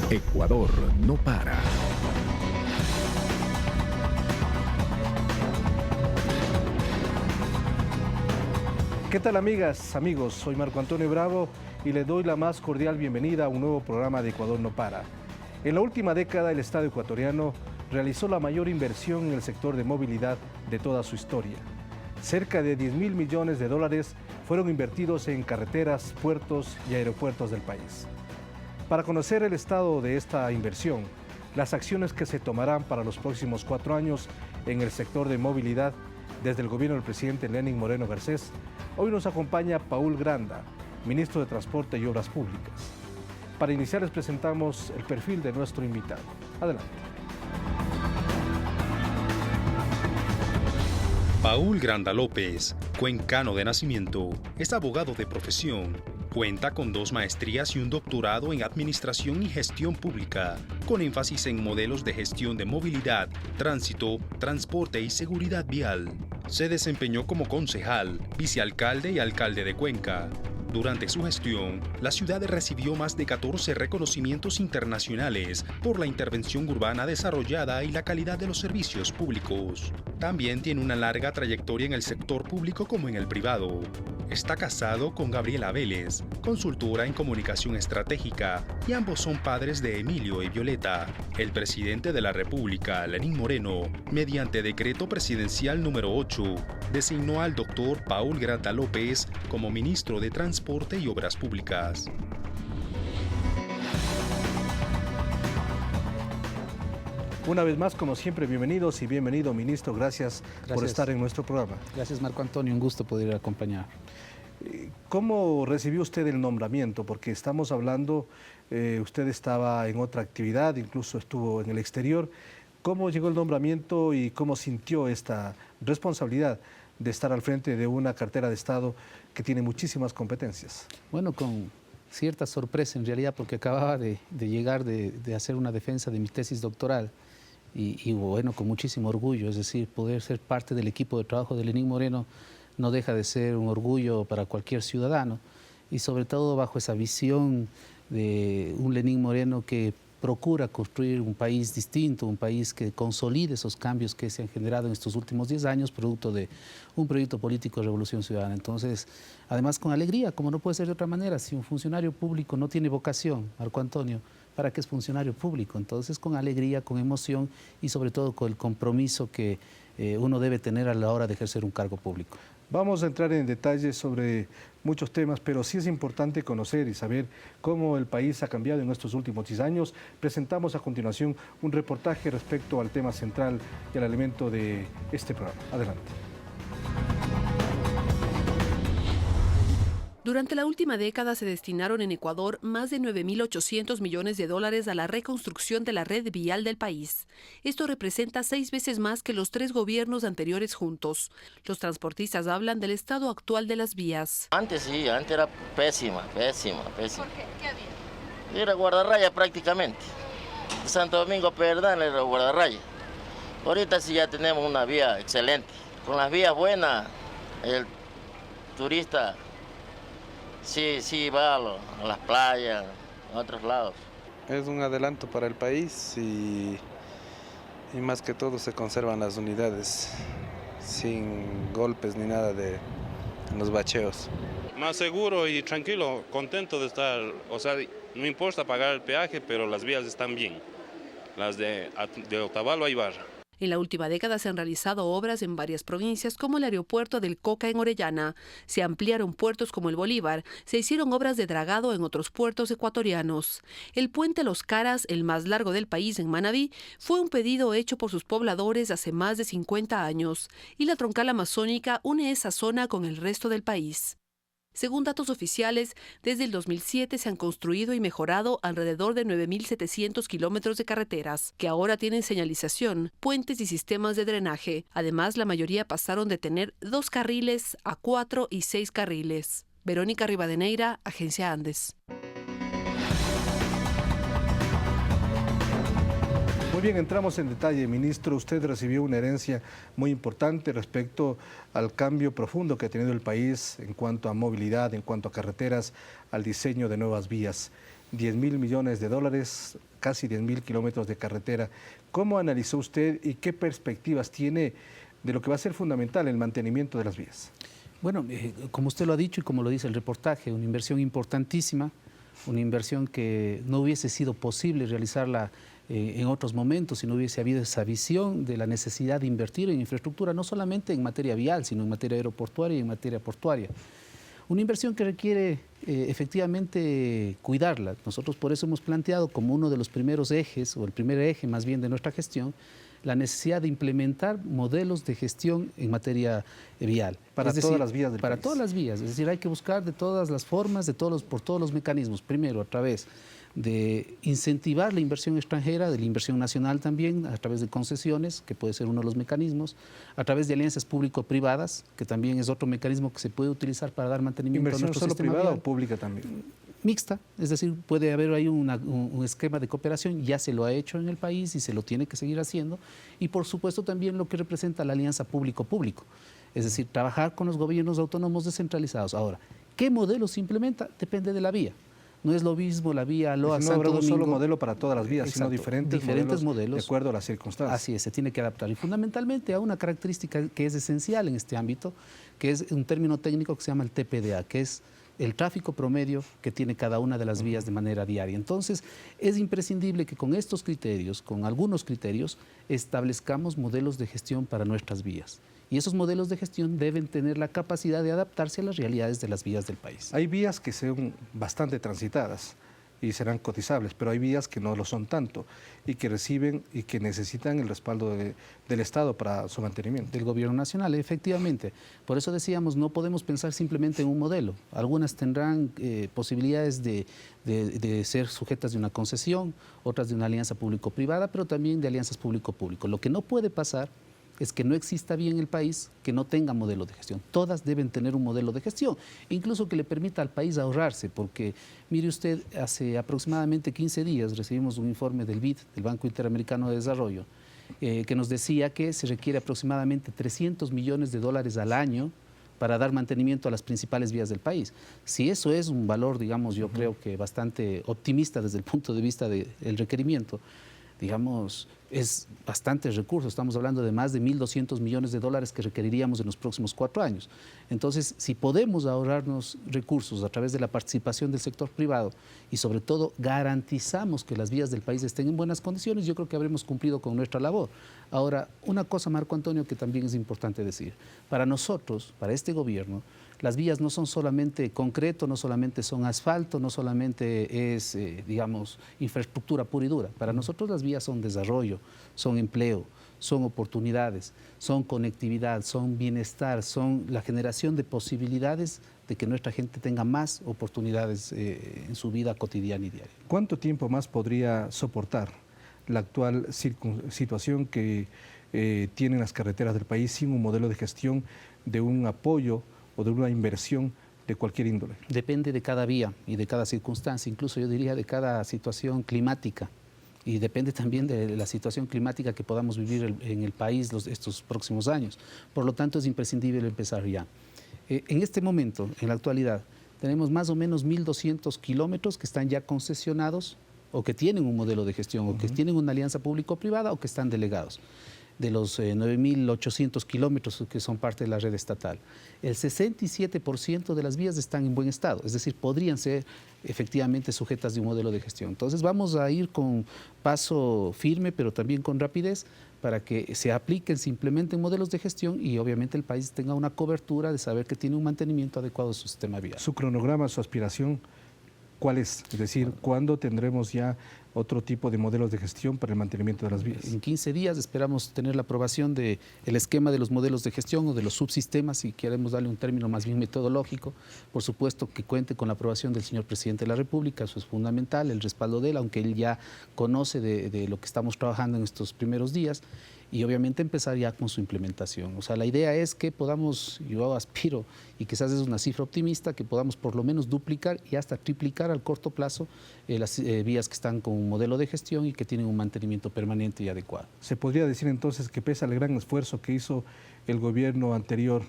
Ecuador no para. ¿Qué tal, amigas, amigos? Soy Marco Antonio Bravo y le doy la más cordial bienvenida a un nuevo programa de Ecuador no para. En la última década, el Estado ecuatoriano realizó la mayor inversión en el sector de movilidad de toda su historia. Cerca de 10.000 millones de dólares fueron invertidos en carreteras, puertos y aeropuertos del país. Para conocer el estado de esta inversión, las acciones que se tomarán para los próximos 4 años en el sector de movilidad desde el gobierno del presidente Lenín Moreno Garcés, hoy nos acompaña Paul Granda, ministro de Transporte y Obras Públicas. Para iniciar les presentamos el perfil de nuestro invitado. Adelante. Paul Granda López, cuencano de nacimiento, es abogado de profesión. Cuenta con 2 maestrías y un doctorado en Administración y Gestión Pública, con énfasis en modelos de gestión de movilidad, tránsito, transporte y seguridad vial. Se desempeñó como concejal, vicealcalde y alcalde de Cuenca. Durante su gestión, la ciudad recibió más de 14 reconocimientos internacionales por la intervención urbana desarrollada y la calidad de los servicios públicos. También tiene una larga trayectoria en el sector público como en el privado. Está casado con Gabriela Vélez, consultora en comunicación estratégica, y ambos son padres de Emilio y Violeta. El presidente de la República, Lenín Moreno, mediante decreto presidencial número 8, designó al doctor Paul Granda López como ministro de Transporte y Obras Públicas. Una vez más, como siempre, bienvenidos y bienvenido, ministro. Gracias por estar en nuestro programa. Gracias, Marco Antonio. Un gusto poder acompañar. ¿Cómo recibió usted el nombramiento? Porque estamos hablando, usted estaba en otra actividad, incluso estuvo en el exterior. ¿Cómo llegó el nombramiento y cómo sintió esta responsabilidad de estar al frente de una cartera de Estado que tiene muchísimas competencias? Bueno, con cierta sorpresa en realidad, porque acababa de llegar de hacer una defensa de mi tesis doctoral y bueno, con muchísimo orgullo, es decir, poder ser parte del equipo de trabajo de Lenín Moreno no deja de ser un orgullo para cualquier ciudadano y sobre todo bajo esa visión de un Lenín Moreno que procura construir un país distinto, un país que consolide esos cambios que se han generado en estos últimos 10 años, producto de un proyecto político de Revolución Ciudadana. Entonces, además con alegría, como no puede ser de otra manera, si un funcionario público no tiene vocación, Marco Antonio, ¿para qué es funcionario público? Entonces, con alegría, con emoción y sobre todo con el compromiso que uno debe tener a la hora de ejercer un cargo público. Vamos a entrar en detalles sobre muchos temas, pero sí es importante conocer y saber cómo el país ha cambiado en estos últimos 10 años. Presentamos a continuación un reportaje respecto al tema central y al elemento de este programa. Adelante. Durante la última década se destinaron en Ecuador más de 9.800 millones de dólares a la reconstrucción de la red vial del país. Esto representa 6 veces más que los 3 gobiernos anteriores juntos. Los transportistas hablan del estado actual de las vías. Antes sí, antes era pésima. ¿Por qué? ¿Qué había? Era guardarraya prácticamente. De Santo Domingo a Perdán era guardarraya. Ahorita sí ya tenemos una vía excelente. Con las vías buenas, el turista sí va a las playas, a otros lados. Es un adelanto para el país y más que todo se conservan las unidades sin golpes ni nada de los bacheos. Más seguro y tranquilo, contento de estar, o sea, no importa pagar el peaje, pero las vías están bien, las de Otavalo a Ibarra. En la última década se han realizado obras en varias provincias como el aeropuerto del Coca en Orellana. Se ampliaron puertos como el Bolívar. Se hicieron obras de dragado en otros puertos ecuatorianos. El puente Los Caras, el más largo del país en Manabí, fue un pedido hecho por sus pobladores hace más de 50 años. Y la troncal amazónica une esa zona con el resto del país. Según datos oficiales, desde el 2007 se han construido y mejorado alrededor de 9.700 kilómetros de carreteras, que ahora tienen señalización, puentes y sistemas de drenaje. Además, la mayoría pasaron de tener 2 carriles a 4 y 6 carriles. Verónica Rivadeneira, Agencia Andes. Muy bien, entramos en detalle, ministro. Usted recibió una herencia muy importante respecto al cambio profundo que ha tenido el país en cuanto a movilidad, en cuanto a carreteras, al diseño de nuevas vías. 10.000 millones de dólares, casi 10.000 kilómetros de carretera. ¿Cómo analizó usted y qué perspectivas tiene de lo que va a ser fundamental el mantenimiento de las vías? Bueno, como usted lo ha dicho y como lo dice el reportaje, una inversión importantísima, una inversión que no hubiese sido posible realizarla en otros momentos si no hubiese habido esa visión de la necesidad de invertir en infraestructura, no solamente en materia vial, sino en materia aeroportuaria y en materia portuaria. Una inversión que requiere efectivamente cuidarla. Nosotros por eso hemos planteado como uno de los primeros ejes, o el primer eje más bien de nuestra gestión, la necesidad de implementar modelos de gestión en materia vial. Para todas las vías del Para país. todas las vías, es decir, hay que buscar de todas las formas, por todos los mecanismos. Primero, a través de incentivar la inversión extranjera, de la inversión nacional también, a través de concesiones, que puede ser uno de los mecanismos, a través de alianzas público-privadas, que también es otro mecanismo que se puede utilizar para dar mantenimiento a ¿Inversión nuestro solo sistema privada vial. o pública también? Mixta, es decir, puede haber ahí un esquema de cooperación, ya se lo ha hecho en el país y se lo tiene que seguir haciendo, y por supuesto también lo que representa la alianza público-público, es decir, trabajar con los gobiernos autónomos descentralizados. Ahora, ¿qué modelo se implementa? Depende de la vía. No es lo mismo la vía Loa No Santo habrá un Domingo. solo modelo para todas las vías, sino Exacto, diferentes modelos de acuerdo a las circunstancias. Así es, se tiene que adaptar. Y fundamentalmente a una característica que es esencial en este ámbito, que es un término técnico que se llama el TPDA, que es el tráfico promedio que tiene cada una de las vías de manera diaria. Entonces, es imprescindible que con estos criterios, con algunos criterios, establezcamos modelos de gestión para nuestras vías. Y esos modelos de gestión deben tener la capacidad de adaptarse a las realidades de las vías del país. Hay vías que son bastante transitadas y serán cotizables, pero hay vías que no lo son tanto y que reciben y que necesitan el respaldo del Estado para su mantenimiento. Del gobierno nacional, efectivamente. Por eso decíamos, no podemos pensar simplemente en un modelo. Algunas tendrán posibilidades de ser sujetas de una concesión, otras de una alianza público-privada, pero también de alianzas público-público. Lo que no puede pasar es que no exista vía en el país que no tenga modelo de gestión. Todas deben tener un modelo de gestión, incluso que le permita al país ahorrarse, porque mire usted, hace aproximadamente 15 días recibimos un informe del BID, del Banco Interamericano de Desarrollo, que nos decía que se requiere aproximadamente 300 millones de dólares al año para dar mantenimiento a las principales vías del país. Si eso es un valor, digamos, yo creo que bastante optimista desde el punto de vista del requerimiento, digamos, es bastante recurso. Estamos hablando de más de 1.200 millones de dólares que requeriríamos en los próximos 4 años. Entonces, si podemos ahorrarnos recursos a través de la participación del sector privado y sobre todo garantizamos que las vías del país estén en buenas condiciones, yo creo que habremos cumplido con nuestra labor. Ahora, una cosa, Marco Antonio, que también es importante decir. Para nosotros, para este gobierno, las vías no son solamente concreto, no solamente son asfalto, no solamente es, digamos, infraestructura pura y dura. Para nosotros las vías son desarrollo, son empleo, son oportunidades, son conectividad, son bienestar, son la generación de posibilidades de que nuestra gente tenga más oportunidades en su vida cotidiana y diaria. ¿Cuánto tiempo más podría soportar la actual situación que tienen las carreteras del país sin un modelo de gestión, de un apoyo o de una inversión de cualquier índole? Depende de cada vía y de cada circunstancia, incluso yo diría de cada situación climática, y depende también de la situación climática que podamos vivir en el país estos próximos años. Por lo tanto, es imprescindible empezar ya. En este momento, en la actualidad, tenemos más o menos 1.200 kilómetros que están ya concesionados o que tienen un modelo de gestión, o que tienen una alianza público-privada o que están delegados. De los 9.800 kilómetros que son parte de la red estatal. El 67% de las vías están en buen estado, es decir, podrían ser efectivamente sujetas de un modelo de gestión. Entonces vamos a ir con paso firme, pero también con rapidez, para que se apliquen, se implementen modelos de gestión y obviamente el país tenga una cobertura de saber que tiene un mantenimiento adecuado de su sistema vial. Su cronograma, su aspiración, ¿cuál es? Es decir, ¿cuándo tendremos ya otro tipo de modelos de gestión para el mantenimiento de las vías? En 15 días esperamos tener la aprobación del esquema de los modelos de gestión o de los subsistemas, si queremos darle un término más bien metodológico. Por supuesto que cuente con la aprobación del señor Presidente de la República, eso es fundamental, el respaldo de él, aunque él ya conoce de lo que estamos trabajando en estos primeros días. Y obviamente empezar ya con su implementación. O sea, la idea es que podamos, yo aspiro, y quizás es una cifra optimista, que podamos por lo menos duplicar y hasta triplicar al corto plazo las vías que están con un modelo de gestión y que tienen un mantenimiento permanente y adecuado. ¿Se podría decir entonces que pese al gran esfuerzo que hizo el gobierno anterior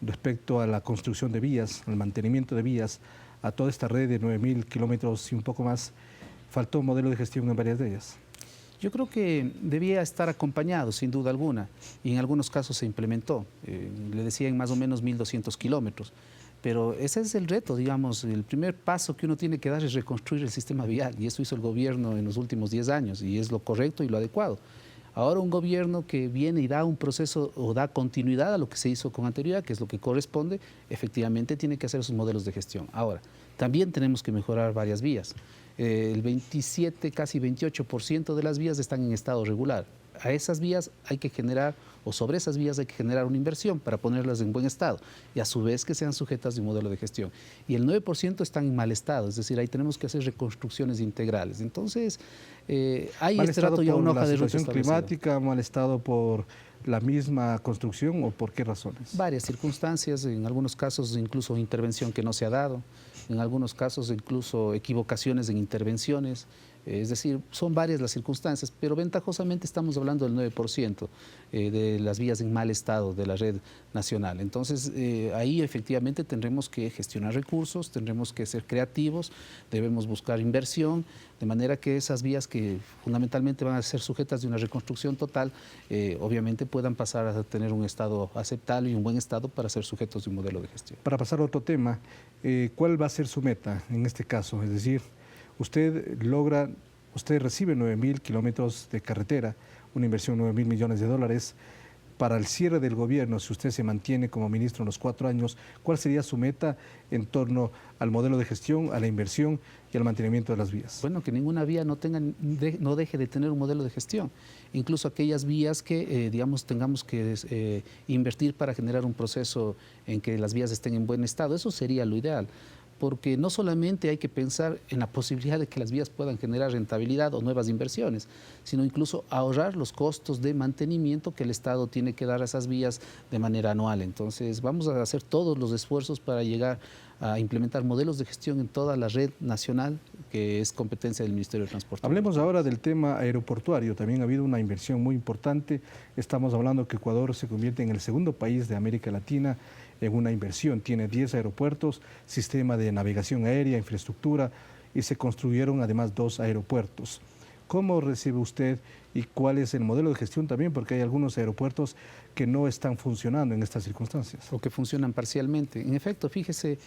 respecto a la construcción de vías, al mantenimiento de vías, a toda esta red de 9.000 kilómetros y un poco más, faltó un modelo de gestión en varias de ellas? Yo creo que debía estar acompañado, sin duda alguna, y en algunos casos se implementó. Le decía en más o menos 1.200 kilómetros. Pero ese es el reto, digamos, el primer paso que uno tiene que dar es reconstruir el sistema vial, y eso hizo el gobierno en los últimos 10 años, y es lo correcto y lo adecuado. Ahora un gobierno que viene y da un proceso o da continuidad a lo que se hizo con anterioridad, que es lo que corresponde, efectivamente tiene que hacer sus modelos de gestión. Ahora, también tenemos que mejorar varias vías. El 27, casi 28% de las vías están en estado regular. A esas vías hay que generar, o sobre esas vías hay que generar una inversión para ponerlas en buen estado y a su vez que sean sujetas de un modelo de gestión. Y el 9% están en mal estado, es decir, ahí tenemos que hacer reconstrucciones integrales. Entonces, hay este rato ya una hoja de ruta ¿Mal estado por la situación establecida. climática, mal estado por la misma construcción o por qué razones? Varias circunstancias, en algunos casos incluso intervención que no se ha dado, en algunos casos incluso equivocaciones en intervenciones. Es decir, son varias las circunstancias, pero ventajosamente estamos hablando del 9% de las vías en mal estado de la red nacional. Entonces, ahí efectivamente tendremos que gestionar recursos, tendremos que ser creativos, debemos buscar inversión, de manera que esas vías que fundamentalmente van a ser sujetas de una reconstrucción total, obviamente puedan pasar a tener un estado aceptable y un buen estado para ser sujetos de un modelo de gestión. Para pasar a otro tema, ¿cuál va a ser su meta en este caso? Es decir, usted recibe 9.000 kilómetros de carretera, una inversión de 9.000 millones de dólares. Para el cierre del gobierno, si usted se mantiene como ministro en los 4 años, ¿cuál sería su meta en torno al modelo de gestión, a la inversión y al mantenimiento de las vías? Bueno, que ninguna vía no deje de tener un modelo de gestión. Incluso aquellas vías que, digamos, tengamos que invertir para generar un proceso en que las vías estén en buen estado, eso sería lo ideal. Porque no solamente hay que pensar en la posibilidad de que las vías puedan generar rentabilidad o nuevas inversiones, sino incluso ahorrar los costos de mantenimiento que el Estado tiene que dar a esas vías de manera anual. Entonces, vamos a hacer todos los esfuerzos para llegar a implementar modelos de gestión en toda la red nacional, que es competencia del Ministerio de Transporte. Hablemos ahora del tema aeroportuario. También ha habido una inversión muy importante. Estamos hablando que Ecuador se convierte en el segundo país de América Latina en una inversión. Tiene 10 aeropuertos, sistema de navegación aérea, infraestructura, y se construyeron además 2 aeropuertos. ¿Cómo recibe usted y cuál es el modelo de gestión también? Porque hay algunos aeropuertos que no están funcionando en estas circunstancias. O que funcionan parcialmente. En efecto, fíjese,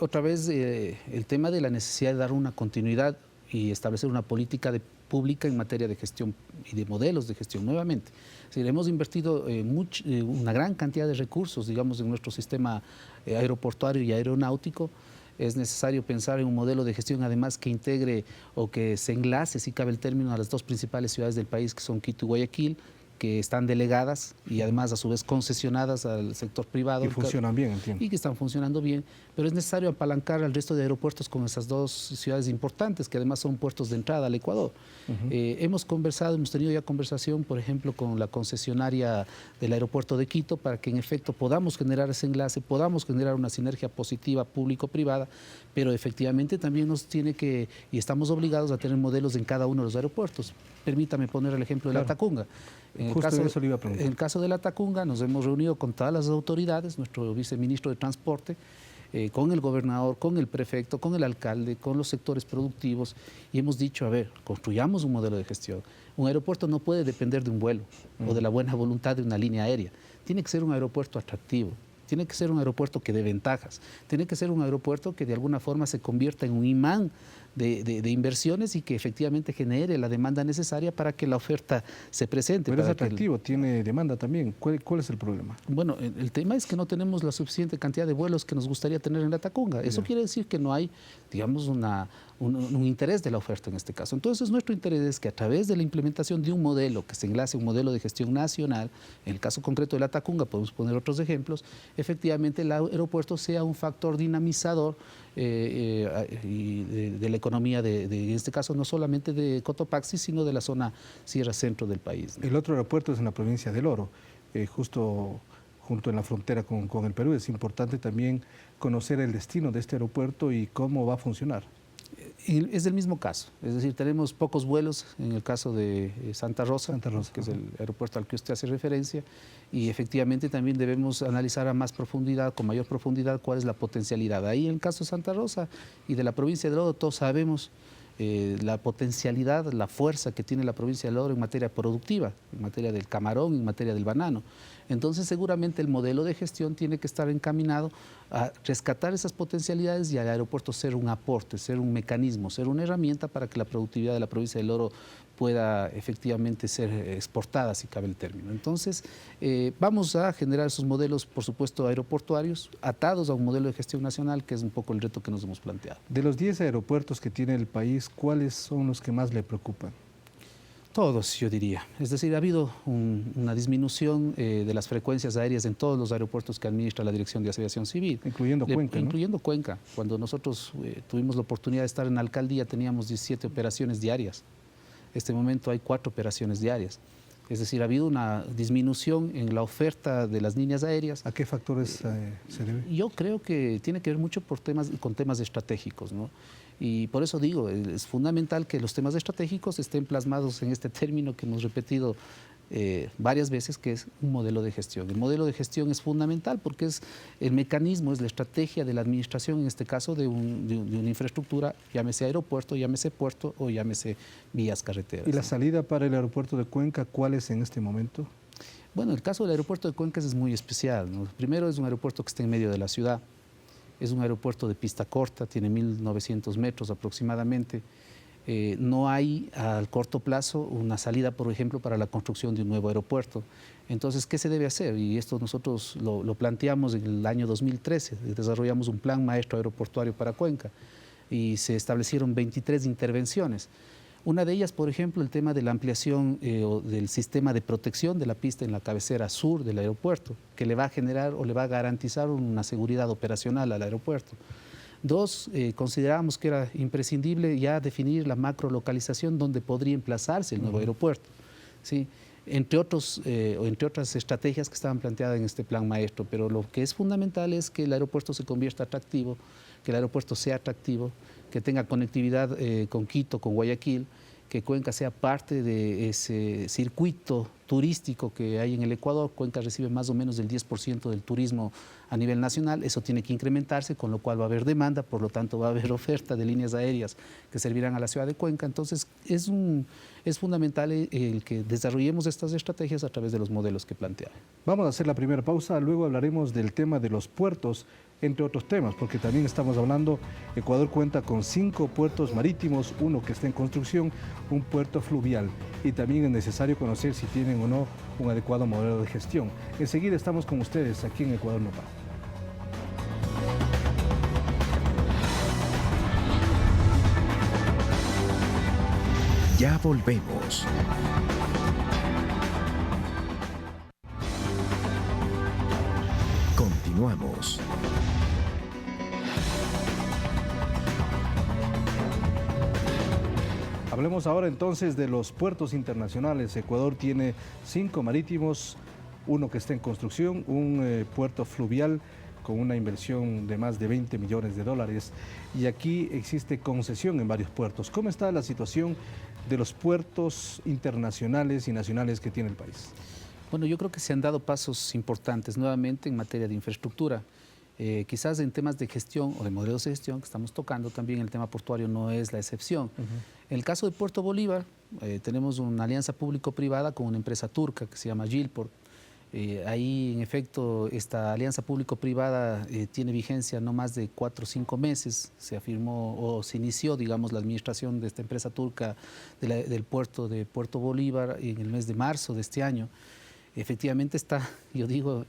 otra vez el tema de la necesidad de dar una continuidad y establecer una política pública en materia de gestión y de modelos de gestión nuevamente. Es decir, hemos invertido una gran cantidad de recursos, digamos, en nuestro sistema aeroportuario y aeronáutico. Es necesario pensar en un modelo de gestión además que integre o que se enlace, si cabe el término, a las 2 principales ciudades del país, que son Quito y Guayaquil, que están delegadas y además a su vez concesionadas al sector privado. Y funcionan bien, entiendo. Y que están funcionando bien, pero es necesario apalancar al resto de aeropuertos con esas 2 ciudades importantes, que además son puertos de entrada al Ecuador. Hemos tenido ya conversación, por ejemplo, con la concesionaria del aeropuerto de Quito, para que en efecto podamos generar ese enlace, podamos generar una sinergia positiva público-privada, pero efectivamente también nos tiene que, y estamos obligados a tener modelos en cada uno de los aeropuertos. Permítame poner el ejemplo de la Tacunga. En el caso de la Tacunga nos hemos reunido con todas las autoridades, nuestro viceministro de Transporte, con el gobernador, con el prefecto, con el alcalde, con los sectores productivos, y hemos dicho, a ver, construyamos un modelo de gestión. Un aeropuerto no puede depender de un vuelo o de la buena voluntad de una línea aérea. Tiene que ser un aeropuerto atractivo. Tiene que ser un aeropuerto que dé ventajas. Tiene que ser un aeropuerto que de alguna forma se convierta en un imán de inversiones y que efectivamente genere la demanda necesaria para que la oferta se presente. Pero es atractivo, tiene demanda también. ¿Cuál es el problema? Bueno, el tema es que no tenemos la suficiente cantidad de vuelos que nos gustaría tener en la Tacunga. Eso quiere decir que no hay, digamos, un interés de la oferta en este caso. Entonces, nuestro interés es que a través de la implementación de un modelo que se enlace a un modelo de gestión nacional, en el caso concreto de la Tacunga, podemos poner otros ejemplos, efectivamente el aeropuerto sea un factor dinamizador de la economía en este caso no solamente de Cotopaxi, sino de la zona sierra centro del país. El otro aeropuerto es en la provincia del Oro, justo junto en la frontera con el Perú. Es importante también conocer el destino de este aeropuerto y cómo va a funcionar. Es el mismo caso, es decir, tenemos pocos vuelos en el caso de Santa Rosa, que es el aeropuerto al que usted hace referencia, y efectivamente también debemos analizar a más profundidad, con mayor profundidad, cuál es la potencialidad. Ahí en el caso de Santa Rosa y de la provincia de Loro, todos sabemos la potencialidad, la fuerza que tiene la provincia de Loro en materia productiva, en materia del camarón, en materia del banano. Entonces, seguramente el modelo de gestión tiene que estar encaminado a rescatar esas potencialidades y al aeropuerto ser un aporte, ser un mecanismo, ser una herramienta para que la productividad de la provincia del Oro pueda efectivamente ser exportada, si cabe el término. Entonces, vamos a generar esos modelos, por supuesto, aeroportuarios, atados a un modelo de gestión nacional, que es un poco el reto que nos hemos planteado. De los 10 aeropuertos que tiene el país, ¿cuáles son los que más le preocupan? Todos, yo diría. Es decir, ha habido una disminución de las frecuencias aéreas en todos los aeropuertos que administra la Dirección de Aviación Civil. Incluyendo Cuenca, ¿no? Incluyendo Cuenca. Cuando nosotros tuvimos la oportunidad de estar en la alcaldía, teníamos 17 operaciones diarias. En este momento hay 4 operaciones diarias. Es decir, ha habido una disminución en la oferta de las líneas aéreas. ¿A qué factores se debe? Yo creo que tiene que ver mucho con temas estratégicos, ¿no? Y por eso digo, es fundamental que los temas estratégicos estén plasmados en este término que hemos repetido varias veces, que es un modelo de gestión. El modelo de gestión es fundamental porque es el mecanismo, es la estrategia de la administración, en este caso de una infraestructura, llámese aeropuerto, llámese puerto o llámese vías carreteras. ¿Y la salida para el aeropuerto de Cuenca, cuál es en este momento? Bueno, el caso del aeropuerto de Cuenca es muy especial, ¿no? Primero, es un aeropuerto que está en medio de la ciudad. Es un aeropuerto de pista corta, tiene 1.900 metros aproximadamente. No hay al corto plazo una salida, por ejemplo, para la construcción de un nuevo aeropuerto. Entonces, ¿qué se debe hacer? Y esto nosotros lo planteamos en el año 2013. Desarrollamos un plan maestro aeroportuario para Cuenca y se establecieron 23 intervenciones. Una de ellas, por ejemplo, el tema de la ampliación del sistema de protección de la pista en la cabecera sur del aeropuerto, que le va a generar o le va a garantizar una seguridad operacional al aeropuerto. 2, considerábamos que era imprescindible ya definir la macrolocalización donde podría emplazarse el nuevo aeropuerto, ¿sí? Entre otras estrategias que estaban planteadas en este plan maestro, pero lo que es fundamental es que el aeropuerto se convierta atractivo, que el aeropuerto sea atractivo, que tenga conectividad con Quito, con Guayaquil, que Cuenca sea parte de ese circuito turístico que hay en el Ecuador. Cuenca recibe más o menos el 10% del turismo a nivel nacional. Eso tiene que incrementarse, con lo cual va a haber demanda, por lo tanto va a haber oferta de líneas aéreas que servirán a la ciudad de Cuenca. Entonces es fundamental el que desarrollemos estas estrategias a través de los modelos que planteaba. Vamos a hacer la primera pausa, luego hablaremos del tema de los puertos, entre otros temas, porque también estamos hablando, Ecuador cuenta con 5 puertos marítimos, 1 que está en construcción, un puerto fluvial, y también es necesario conocer si tienen o no un adecuado modelo de gestión. Enseguida estamos con ustedes aquí en Ecuador No Para. Ya volvemos. Continuamos. Hablemos ahora entonces de los puertos internacionales. Ecuador tiene 5 marítimos, 1 que está en construcción, un puerto fluvial con una inversión de más de 20 millones de dólares. Y aquí existe concesión en varios puertos. ¿Cómo está la situación de los puertos internacionales y nacionales que tiene el país? Bueno, yo creo que se han dado pasos importantes nuevamente en materia de infraestructura. Quizás en temas de gestión o de modelos de gestión que estamos tocando, también el tema portuario no es la excepción. En el caso de Puerto Bolívar, tenemos una alianza público-privada con una empresa turca que se llama Gilport. Ahí, en efecto, esta alianza público-privada tiene vigencia no más de 4 o 5 meses. Se afirmó o se inició, digamos, la administración de esta empresa turca del puerto de Puerto Bolívar en el mes de marzo de este año. Efectivamente está, yo digo,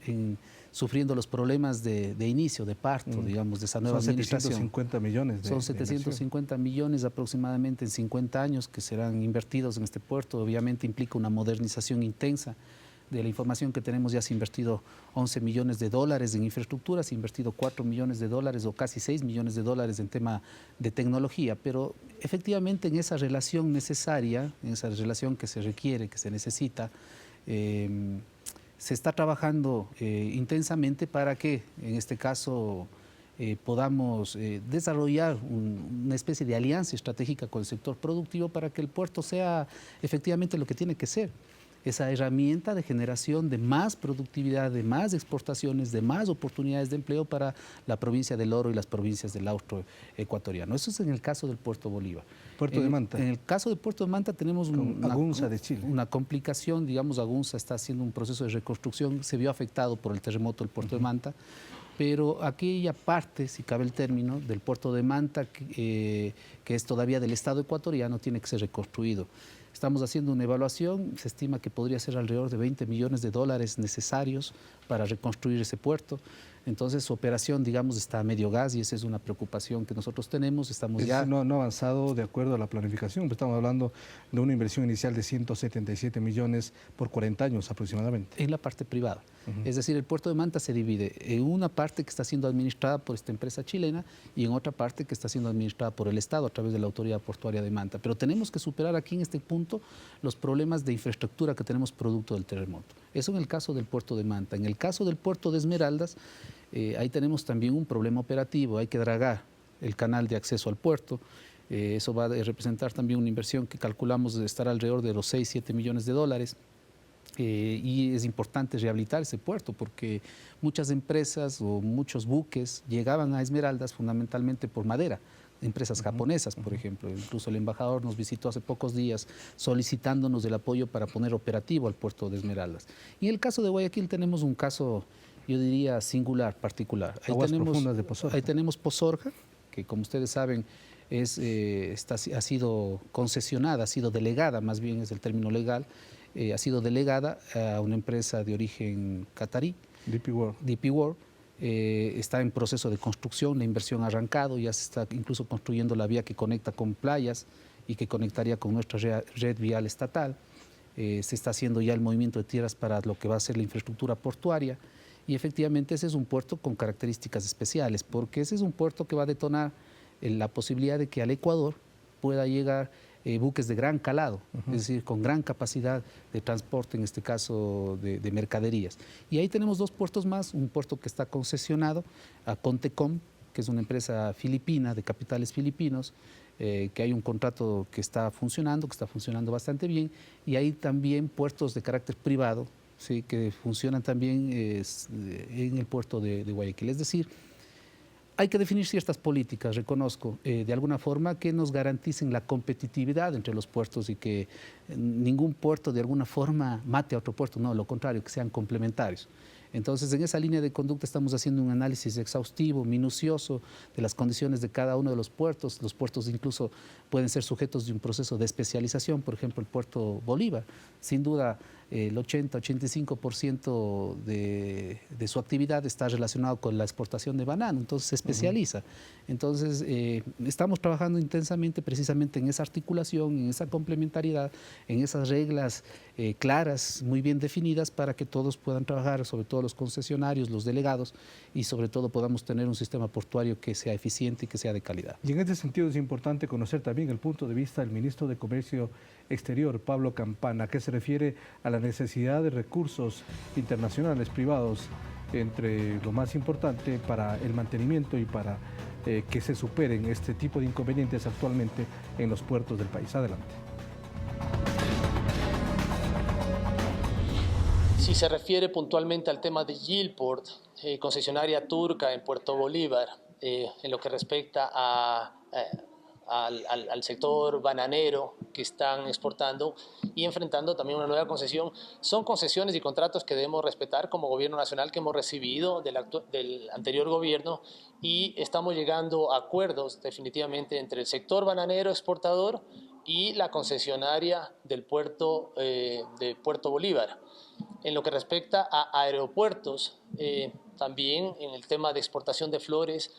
sufriendo los problemas de inicio, de parto, digamos, de esa nueva administración. Son 750 millones. Son 750 millones aproximadamente en 50 años que serán invertidos en este puerto. Obviamente implica una modernización intensa. De la información que tenemos, ya se ha invertido 11 millones de dólares en infraestructura, se ha invertido 4 millones de dólares o casi 6 millones de dólares en tema de tecnología, pero efectivamente en esa relación necesaria, en esa relación que se requiere, que se necesita, se está trabajando intensamente para que, en este caso, podamos desarrollar una especie de alianza estratégica con el sector productivo para que el puerto sea efectivamente lo que tiene que ser. Esa herramienta de generación de más productividad, de más exportaciones, de más oportunidades de empleo para la provincia del Oro y las provincias del Austro ecuatoriano. Eso es en el caso del Puerto Bolívar. Puerto de Manta. En el caso del Puerto de Manta tenemos Agunza de Chile. Una complicación, digamos, Agunza está haciendo un proceso de reconstrucción, se vio afectado por el terremoto del Puerto de Manta, pero aquella parte, si cabe el término, del Puerto de Manta, que es todavía del Estado ecuatoriano, tiene que ser reconstruido. Estamos haciendo una evaluación, se estima que podría ser alrededor de $20 millones necesarios para reconstruir ese puerto. Entonces su operación, digamos, está a medio gas y esa es una preocupación que nosotros tenemos. Estamos ya... No ha avanzado de acuerdo a la planificación, pero estamos hablando de una inversión inicial de 177 millones por 40 años aproximadamente. En la parte privada. Es decir, el puerto de Manta se divide en una parte que está siendo administrada por esta empresa chilena y en otra parte que está siendo administrada por el Estado a través de la Autoridad Portuaria de Manta. Pero tenemos que superar aquí en este punto los problemas de infraestructura que tenemos producto del terremoto. Eso en el caso del puerto de Manta. En el caso del puerto de Esmeraldas, ahí tenemos también un problema operativo. Hay que dragar el canal de acceso al puerto. Eso va a representar también una inversión que calculamos de estar alrededor de los $6-7 millones. Y es importante rehabilitar ese puerto porque muchas empresas o muchos buques llegaban a Esmeraldas fundamentalmente por madera, empresas japonesas, por ejemplo. Incluso el embajador nos visitó hace pocos días solicitándonos el apoyo para poner operativo al puerto de Esmeraldas. Y en el caso de Guayaquil tenemos un caso, yo diría, singular, particular. Aguas profundas de Pozorja. Ahí tenemos Pozorja, que como ustedes saben ha sido concesionada, ha sido delegada, más bien es el término legal, ha sido delegada a una empresa de origen catarí, DP World. Está en proceso de construcción, la inversión ha arrancado, ya se está incluso construyendo la vía que conecta con playas y que conectaría con nuestra red vial estatal. Se está haciendo ya el movimiento de tierras para lo que va a ser la infraestructura portuaria y efectivamente ese es un puerto con características especiales porque ese es un puerto que va a detonar la posibilidad de que al Ecuador pueda llegar buques de gran calado, es decir, con gran capacidad de transporte, en este caso de mercaderías. Y ahí tenemos dos puertos más, un puerto que está concesionado a Contecom, que es una empresa filipina, de capitales filipinos, que hay un contrato que está funcionando bastante bien, y hay también puertos de carácter privado, ¿sí?, que funcionan también en el puerto de Guayaquil. Es decir, hay que definir ciertas políticas, reconozco, de alguna forma que nos garanticen la competitividad entre los puertos y que ningún puerto de alguna forma mate a otro puerto, no, lo contrario, que sean complementarios. Entonces, en esa línea de conducta estamos haciendo un análisis exhaustivo, minucioso de las condiciones de cada uno de los puertos. Los puertos incluso pueden ser sujetos de un proceso de especialización, por ejemplo, el puerto Bolívar. Sin duda, el 80-85% de su actividad está relacionado con la exportación de banano, entonces se especializa. Entonces, estamos trabajando intensamente precisamente en esa articulación, en esa complementariedad, en esas reglas claras, muy bien definidas, para que todos puedan trabajar, sobre todo los concesionarios, los delegados, y sobre todo podamos tener un sistema portuario que sea eficiente y que sea de calidad. Y en este sentido es importante conocer también el punto de vista del ministro de Comercio Exterior, Pablo Campana, que se refiere a la necesidad de recursos internacionales privados, entre lo más importante para el mantenimiento y para que se superen este tipo de inconvenientes actualmente en los puertos del país. Adelante. Si se refiere puntualmente al tema de Gilport, concesionaria turca en Puerto Bolívar, en lo que respecta al sector bananero que están exportando y enfrentando también una nueva concesión, son concesiones y contratos que debemos respetar como gobierno nacional, que hemos recibido del anterior gobierno, y estamos llegando a acuerdos definitivamente entre el sector bananero exportador y la concesionaria del puerto de Puerto Bolívar. En lo que respecta a aeropuertos, también en el tema de exportación de flores,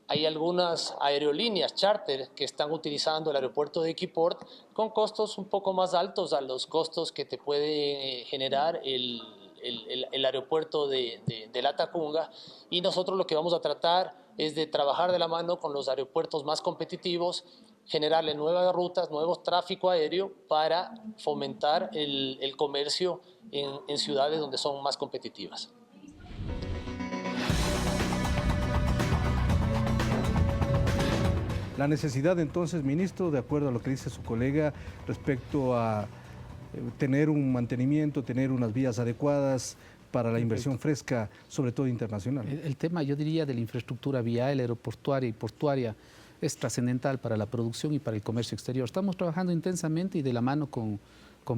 hay algunas aerolíneas charter que están utilizando el aeropuerto de Equiport con costos un poco más altos a los costos que te puede generar el aeropuerto de Latacunga, y nosotros lo que vamos a tratar es de trabajar de la mano con los aeropuertos más competitivos, generarle nuevas rutas, nuevo tráfico aéreo para fomentar el comercio en ciudades donde son más competitivas. La necesidad entonces, ministro, de acuerdo a lo que dice su colega, respecto a tener un mantenimiento, tener unas vías adecuadas para la inversión fresca, sobre todo internacional. El tema, yo diría, de la infraestructura vial, aeroportuaria y portuaria es trascendental para la producción y para el comercio exterior. Estamos trabajando intensamente y de la mano con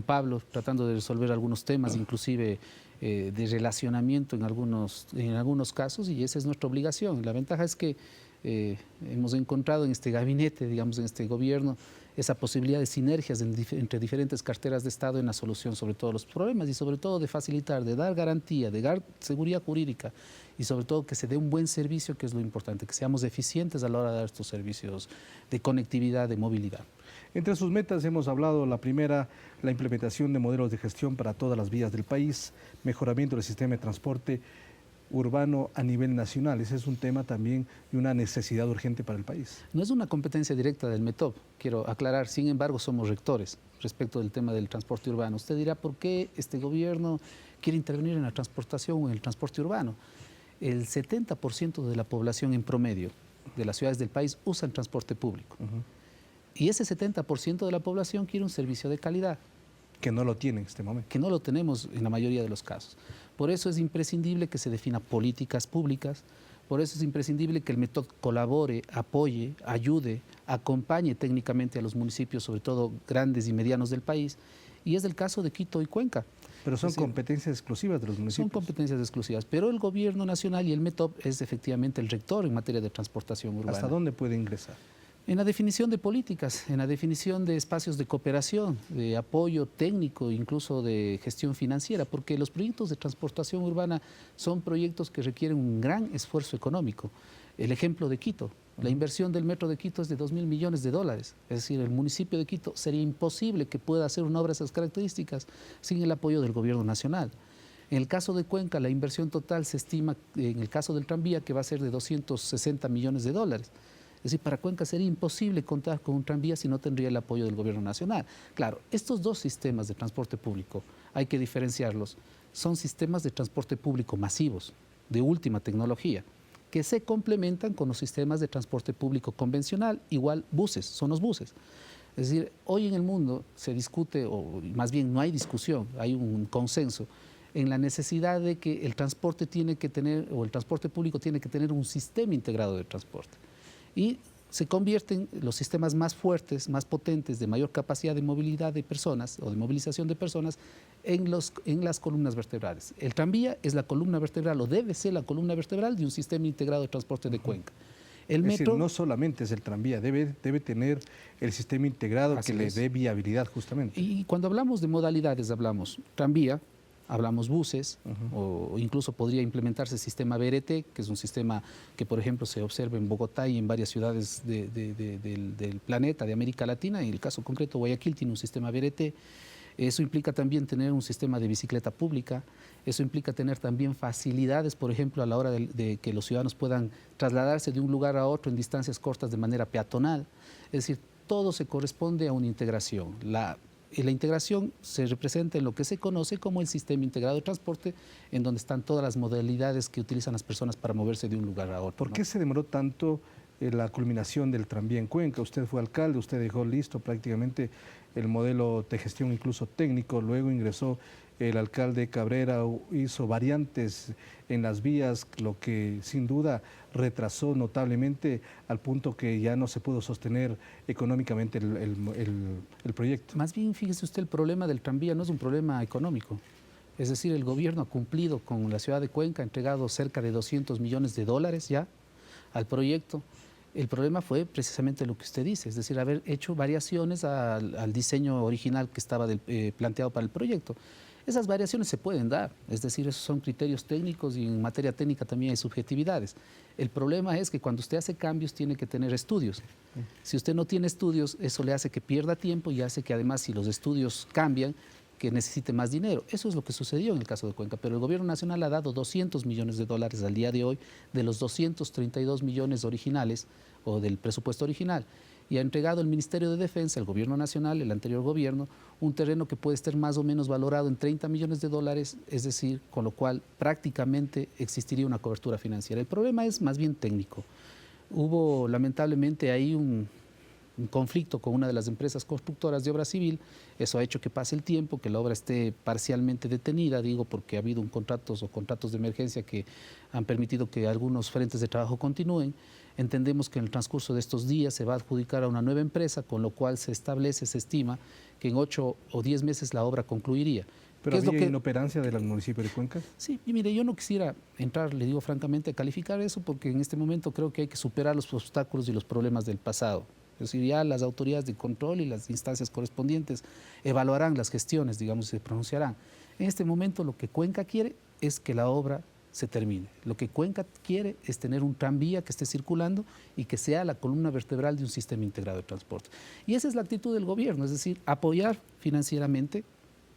Pablo, tratando de resolver algunos temas, inclusive de relacionamiento en algunos casos, y esa es nuestra obligación. La ventaja es que hemos encontrado en este gabinete, digamos, en este gobierno, esa posibilidad de sinergias entre diferentes carteras de Estado en la solución sobre todos los problemas y sobre todo de facilitar, de dar garantía, de dar seguridad jurídica y sobre todo que se dé un buen servicio, que es lo importante, que seamos eficientes a la hora de dar estos servicios de conectividad, de movilidad. Entre sus metas hemos hablado, la primera, la implementación de modelos de gestión para todas las vías del país, mejoramiento del sistema de transporte urbano a nivel nacional. Ese es un tema también y una necesidad urgente para el país. No es una competencia directa del METOP, quiero aclarar, sin embargo somos rectores respecto del tema del transporte urbano. Usted dirá, ¿por qué este gobierno quiere intervenir en la transportación o en el transporte urbano? El 70% de la población en promedio de las ciudades del país usa el transporte público. Y ese 70% de la población quiere un servicio de calidad. Que no lo tiene en este momento. Que no lo tenemos en la mayoría de los casos. Por eso es imprescindible que se definan políticas públicas, por eso es imprescindible que el METOP colabore, apoye, ayude, acompañe técnicamente a los municipios, sobre todo grandes y medianos del país, y es el caso de Quito y Cuenca. Pero son competencias exclusivas de los municipios. Son competencias exclusivas, pero el gobierno nacional y el METOP es efectivamente el rector en materia de transportación urbana. ¿Hasta dónde puede ingresar? En la definición de políticas, en la definición de espacios de cooperación, de apoyo técnico, incluso de gestión financiera, porque los proyectos de transportación urbana son proyectos que requieren un gran esfuerzo económico. El ejemplo de Quito, la inversión del metro de Quito es de 2.000 millones de dólares, es decir, el municipio de Quito sería imposible que pueda hacer una obra de esas características sin el apoyo del gobierno nacional. En el caso de Cuenca, la inversión total se estima, en el caso del tranvía, que va a ser de 260 millones de dólares. Es decir, para Cuenca sería imposible contar con un tranvía si no tendría el apoyo del gobierno nacional. Claro, estos dos sistemas de transporte público hay que diferenciarlos. Son sistemas de transporte público masivos, de última tecnología, que se complementan con los sistemas de transporte público convencional, igual buses, son los buses. Es decir, hoy en el mundo se discute, o más bien no hay discusión, hay un consenso en la necesidad de que el transporte tiene que tener, o el transporte público tiene que tener un sistema integrado de transporte. Y se convierten los sistemas más fuertes, más potentes, de mayor capacidad de movilidad de personas o de movilización de personas en las columnas vertebrales. El tranvía es la columna vertebral o debe ser la columna vertebral de un sistema integrado de transporte de Cuenca. El metro, decir, no solamente es el tranvía, debe tener el sistema integrado que le dé viabilidad justamente. Y cuando hablamos de modalidades, hablamos tranvía, hablamos buses, o incluso podría implementarse el sistema BRT, que es un sistema que, por ejemplo, se observa en Bogotá y en varias ciudades del planeta, de América Latina. En el caso concreto, Guayaquil tiene un sistema BRT. Eso implica también tener un sistema de bicicleta pública. Eso implica tener también facilidades, por ejemplo, a la hora de que los ciudadanos puedan trasladarse de un lugar a otro en distancias cortas de manera peatonal. Es decir, todo se corresponde a una integración. La integración se representa en lo que se conoce como el sistema integrado de transporte, en donde están todas las modalidades que utilizan las personas para moverse de un lugar a otro. ¿Por qué se demoró tanto la culminación del tranvía en Cuenca? Usted fue alcalde, usted dejó listo prácticamente el modelo de gestión incluso técnico, luego ingresó el alcalde Cabrera, hizo variantes en las vías, lo que sin duda retrasó notablemente al punto que ya no se pudo sostener económicamente el proyecto. Más bien, fíjese usted, el problema del tranvía no es un problema económico. Es decir, el gobierno ha cumplido con la ciudad de Cuenca, ha entregado cerca de 200 millones de dólares ya al proyecto. El problema fue precisamente lo que usted dice, es decir, haber hecho variaciones al diseño original que estaba planteado para el proyecto. Esas variaciones se pueden dar, es decir, esos son criterios técnicos y en materia técnica también hay subjetividades. El problema es que cuando usted hace cambios tiene que tener estudios. Si usted no tiene estudios, eso le hace que pierda tiempo y hace que además si los estudios cambian, que necesite más dinero. Eso es lo que sucedió en el caso de Cuenca, pero el gobierno nacional ha dado 200 millones de dólares al día de hoy de los 232 millones originales o del presupuesto original y ha entregado el Ministerio de Defensa, el gobierno nacional, el anterior gobierno, un terreno que puede estar más o menos valorado en 30 millones de dólares, es decir, con lo cual prácticamente existiría una cobertura financiera. El problema es más bien técnico. Hubo lamentablemente ahí un conflicto con una de las empresas constructoras de obra civil. Eso ha hecho que pase el tiempo, que la obra esté parcialmente detenida, digo, porque ha habido contratos de emergencia que han permitido que algunos frentes de trabajo continúen. Entendemos que en el transcurso de estos días se va a adjudicar a una nueva empresa, con lo cual se estima que en 8 o 10 meses la obra concluiría. ¿Pero había inoperancia del municipio de Cuenca? Sí, y mire, yo no quisiera entrar, le digo francamente, a calificar eso, porque en este momento creo que hay que superar los obstáculos y los problemas del pasado. Es decir, ya las autoridades de control y las instancias correspondientes evaluarán las gestiones, digamos, y se pronunciarán. En este momento lo que Cuenca quiere es que la obra se termine. Lo que Cuenca quiere es tener un tranvía que esté circulando y que sea la columna vertebral de un sistema integrado de transporte. Y esa es la actitud del gobierno, es decir, apoyar financieramente,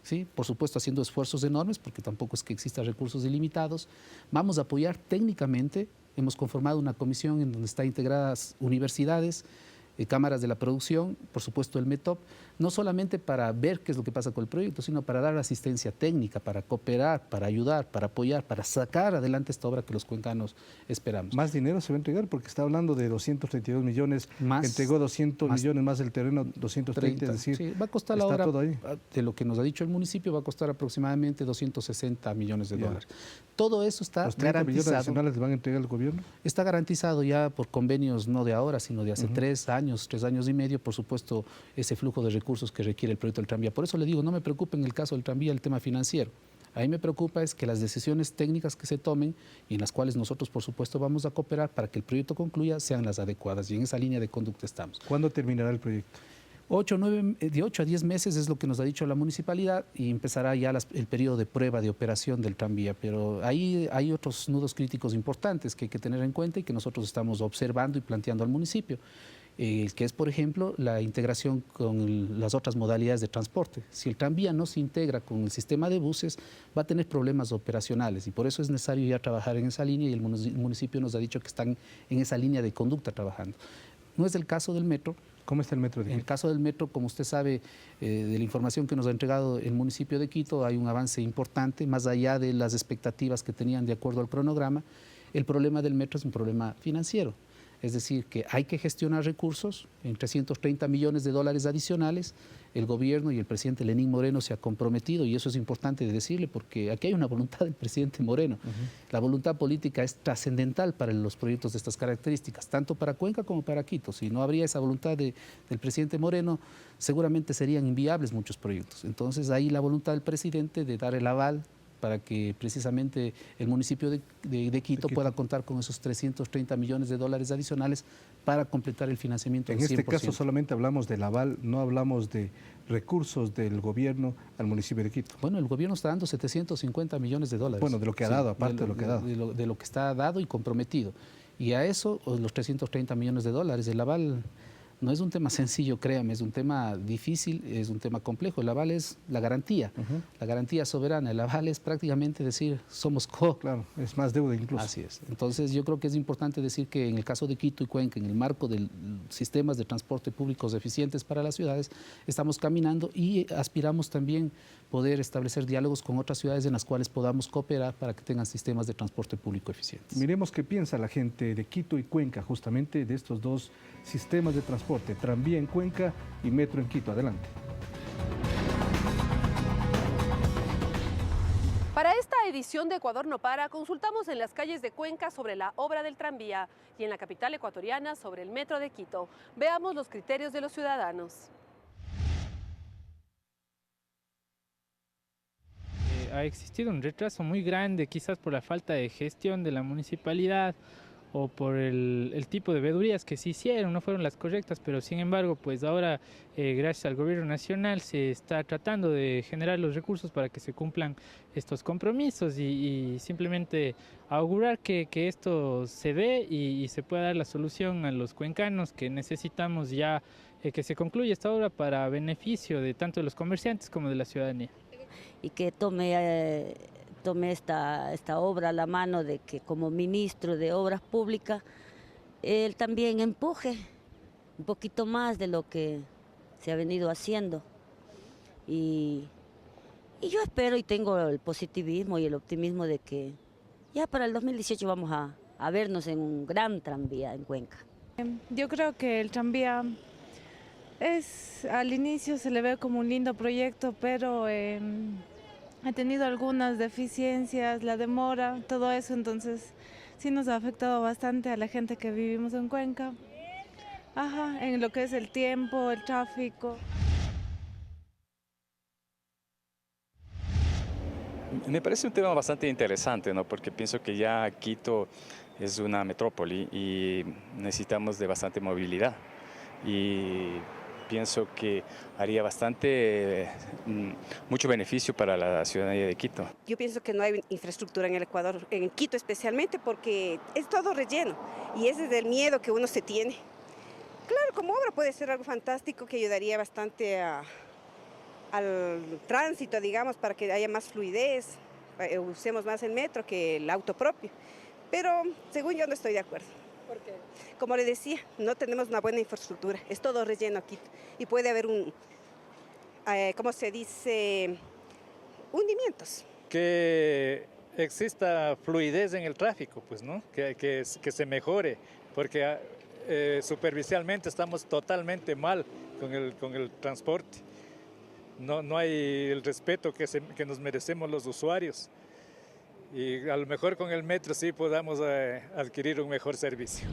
¿sí? Por supuesto haciendo esfuerzos enormes, porque tampoco es que existan recursos ilimitados. Vamos a apoyar técnicamente, hemos conformado una comisión en donde están integradas universidades, cámaras de la producción, por supuesto el METOP, no solamente para ver qué es lo que pasa con el proyecto, sino para dar asistencia técnica, para cooperar, para ayudar, para apoyar, para sacar adelante esta obra que los cuencanos esperamos. ¿Más dinero se va a entregar? Porque está hablando de 232 millones, entregó 200 millones más el terreno, 230, es decir, sí, va a costar la obra, de lo que nos ha dicho el municipio, va a costar aproximadamente 260 millones de dólares. Todo eso está ¿Los 30 garantizado. millones adicionales le van a entregar al gobierno? Está garantizado ya por convenios no de ahora, sino de hace 3 años y medio, por supuesto, ese flujo de recursos que requiere el proyecto del tranvía. Por eso le digo, no me preocupa en el caso del tranvía el tema financiero. A mí me preocupa es que las decisiones técnicas que se tomen y en las cuales nosotros, por supuesto, vamos a cooperar para que el proyecto concluya sean las adecuadas, y en esa línea de conducta estamos. ¿Cuándo terminará el proyecto? De 8 a 10 meses es lo que nos ha dicho la municipalidad, y empezará ya el periodo de prueba de operación del tranvía. Pero ahí hay otros nudos críticos importantes que hay que tener en cuenta y que nosotros estamos observando y planteando al municipio. Que es, por ejemplo, la integración con las otras modalidades de transporte. Si el tranvía no se integra con el sistema de buses, va a tener problemas operacionales, y por eso es necesario ya trabajar en esa línea, y el municipio nos ha dicho que están en esa línea de conducta trabajando. No es el caso del metro. ¿Cómo está el metro de Quito? En el caso del metro, como usted sabe, de la información que nos ha entregado el municipio de Quito, hay un avance importante, más allá de las expectativas que tenían de acuerdo al cronograma. El problema del metro es un problema financiero. Es decir, que hay que gestionar recursos en 330 millones de dólares adicionales. El gobierno y el presidente Lenín Moreno se ha comprometido, y eso es importante decirle, porque aquí hay una voluntad del presidente Moreno. La voluntad política es trascendental para los proyectos de estas características, tanto para Cuenca como para Quito. Si no habría esa voluntad del presidente Moreno, seguramente serían inviables muchos proyectos. Entonces, ahí la voluntad del presidente de dar el aval para que precisamente el municipio de Quito pueda contar con esos 330 millones de dólares adicionales para completar el financiamiento del 100%. En este caso solamente hablamos del aval, no hablamos de recursos del gobierno al municipio de Quito. Bueno, el gobierno está dando 750 millones de dólares. Bueno, de lo que ha dado, aparte de lo que ha dado. De lo que está dado y comprometido. Y a eso, los 330 millones de dólares, el aval no es un tema sencillo, créame, es un tema difícil, es un tema complejo. El aval es la garantía soberana. El aval es prácticamente decir, somos Claro, es más deuda incluso. Así es. Entonces yo creo que es importante decir que en el caso de Quito y Cuenca, en el marco de sistemas de transporte públicos eficientes para las ciudades, estamos caminando y aspiramos también poder establecer diálogos con otras ciudades en las cuales podamos cooperar para que tengan sistemas de transporte público eficientes. Miremos qué piensa la gente de Quito y Cuenca justamente de estos dos sistemas de transporte, tranvía en Cuenca y metro en Quito. Adelante. Para esta edición de Ecuador no para, consultamos en las calles de Cuenca sobre la obra del tranvía y en la capital ecuatoriana sobre el metro de Quito. Veamos los criterios de los ciudadanos. Ha existido un retraso muy grande, quizás por la falta de gestión de la municipalidad o por el tipo de veedurías que se hicieron, no fueron las correctas, pero sin embargo, pues ahora, gracias al gobierno nacional, se está tratando de generar los recursos para que se cumplan estos compromisos y simplemente augurar que esto se dé y se pueda dar la solución a los cuencanos que necesitamos ya que se concluya esta obra para beneficio de tanto de los comerciantes como de la ciudadanía. Y que tome esta obra a la mano, de que como ministro de Obras Públicas, él también empuje un poquito más de lo que se ha venido haciendo. Y yo espero y tengo el positivismo y el optimismo de que ya para el 2018 vamos a a vernos en un gran tranvía en Cuenca. Yo creo que el tranvía al inicio se le ve como un lindo proyecto, pero ha tenido algunas deficiencias, la demora, todo eso, entonces sí nos ha afectado bastante a la gente que vivimos en Cuenca. En lo que es el tiempo, el tráfico. Me parece un tema bastante interesante, ¿no? Porque pienso que ya Quito es una metrópoli y necesitamos de bastante movilidad. Y pienso que haría mucho beneficio para la ciudadanía de Quito. Yo pienso que no hay infraestructura en el Ecuador, en Quito especialmente, porque es todo relleno y ese es el miedo que uno se tiene. Claro, como obra puede ser algo fantástico que ayudaría bastante al tránsito, digamos, para que haya más fluidez, usemos más el metro que el auto propio. Pero según yo no estoy de acuerdo. ¿Por qué? Como le decía, no tenemos una buena infraestructura, es todo relleno aquí y puede haber ¿cómo se dice? Hundimientos. Que exista fluidez en el tráfico, pues, ¿no? Que se mejore, porque superficialmente estamos totalmente mal con el transporte. No hay el respeto que nos merecemos los usuarios. Y a lo mejor con el metro sí podamos adquirir un mejor servicio.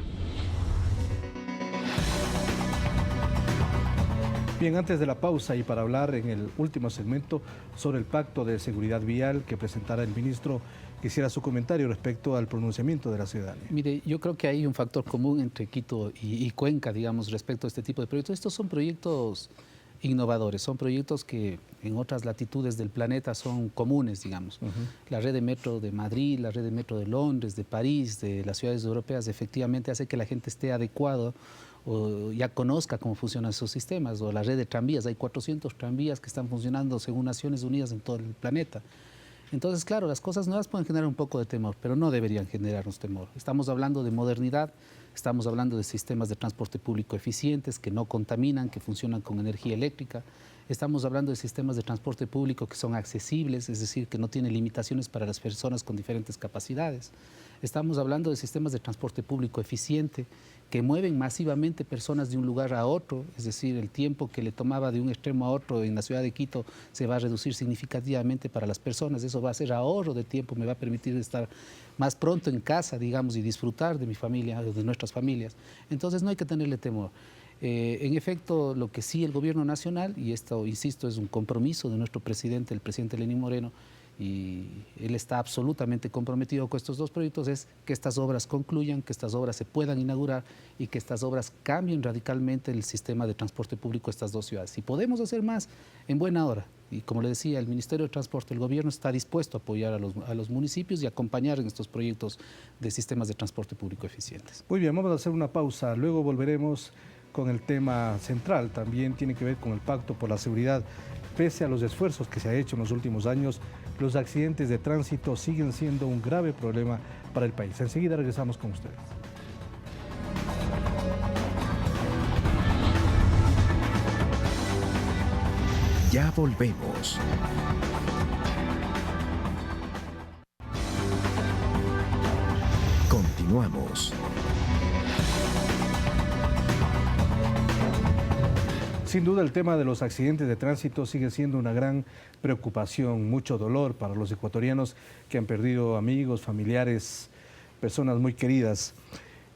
Bien, antes de la pausa y para hablar en el último segmento sobre el pacto de seguridad vial que presentará el ministro, quisiera su comentario respecto al pronunciamiento de la ciudadanía. Mire, yo creo que hay un factor común entre Quito y Cuenca, digamos, respecto a este tipo de proyectos. Estos son proyectos innovadores, son proyectos que en otras latitudes del planeta son comunes, digamos. La red de metro de Madrid, la red de metro de Londres, de París, de las ciudades europeas, efectivamente hace que la gente esté adecuado o ya conozca cómo funcionan esos sistemas, o la red de tranvías. Hay 400 tranvías que están funcionando según Naciones Unidas en todo el planeta. Entonces, claro, las cosas nuevas pueden generar un poco de temor, pero no deberían generarnos temor. Estamos hablando de modernidad, estamos hablando de sistemas de transporte público eficientes, que no contaminan, que funcionan con energía eléctrica. Estamos hablando de sistemas de transporte público que son accesibles, es decir, que no tienen limitaciones para las personas con diferentes capacidades. Estamos hablando de sistemas de transporte público eficiente, que mueven masivamente personas de un lugar a otro, es decir, el tiempo que le tomaba de un extremo a otro en la ciudad de Quito se va a reducir significativamente para las personas. Eso va a ser ahorro de tiempo, me va a permitir estar más pronto en casa, digamos, y disfrutar de mi familia, de nuestras familias. Entonces no hay que tenerle temor. En efecto, lo que sí el gobierno nacional, y esto, insisto, es un compromiso de nuestro presidente, el presidente Lenín Moreno, y él está absolutamente comprometido con estos dos proyectos, es que estas obras concluyan, que estas obras se puedan inaugurar y que estas obras cambien radicalmente el sistema de transporte público de estas dos ciudades. Si podemos hacer más, en buena hora. Y como le decía, el Ministerio de Transporte, el gobierno está dispuesto a apoyar a los municipios y acompañar en estos proyectos de sistemas de transporte público eficientes. Muy bien, vamos a hacer una pausa, luego volveremos con el tema central, también tiene que ver con el Pacto por la Seguridad. Pese a los esfuerzos que se ha hecho en los últimos años, los accidentes de tránsito siguen siendo un grave problema para el país. Enseguida regresamos con ustedes. Ya volvemos. Continuamos. Sin duda el tema de los accidentes de tránsito sigue siendo una gran preocupación, mucho dolor para los ecuatorianos que han perdido amigos, familiares, personas muy queridas.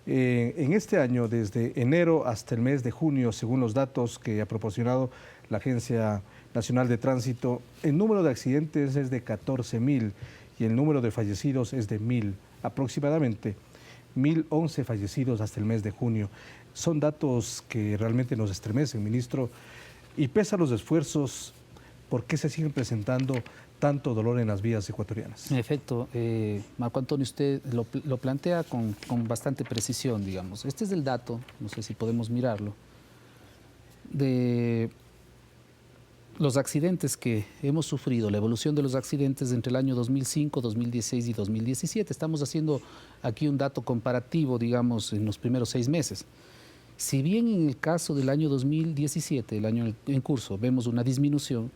En este año, desde enero hasta el mes de junio, según los datos que ha proporcionado la Agencia Nacional de Tránsito, el número de accidentes es de 14.000 y el número de fallecidos es de 1.000, aproximadamente 1.011 fallecidos hasta el mes de junio. Son datos que realmente nos estremecen, ministro, y pese a los esfuerzos, ¿por qué se siguen presentando tanto dolor en las vías ecuatorianas? En efecto, Marco Antonio, usted lo plantea con bastante precisión, digamos. Este es el dato, no sé si podemos mirarlo, de los accidentes que hemos sufrido, la evolución de los accidentes entre el año 2005, 2016 y 2017. Estamos haciendo aquí un dato comparativo, digamos, en los primeros 6 meses. Si bien en el caso del año 2017, el año en curso, vemos una disminución,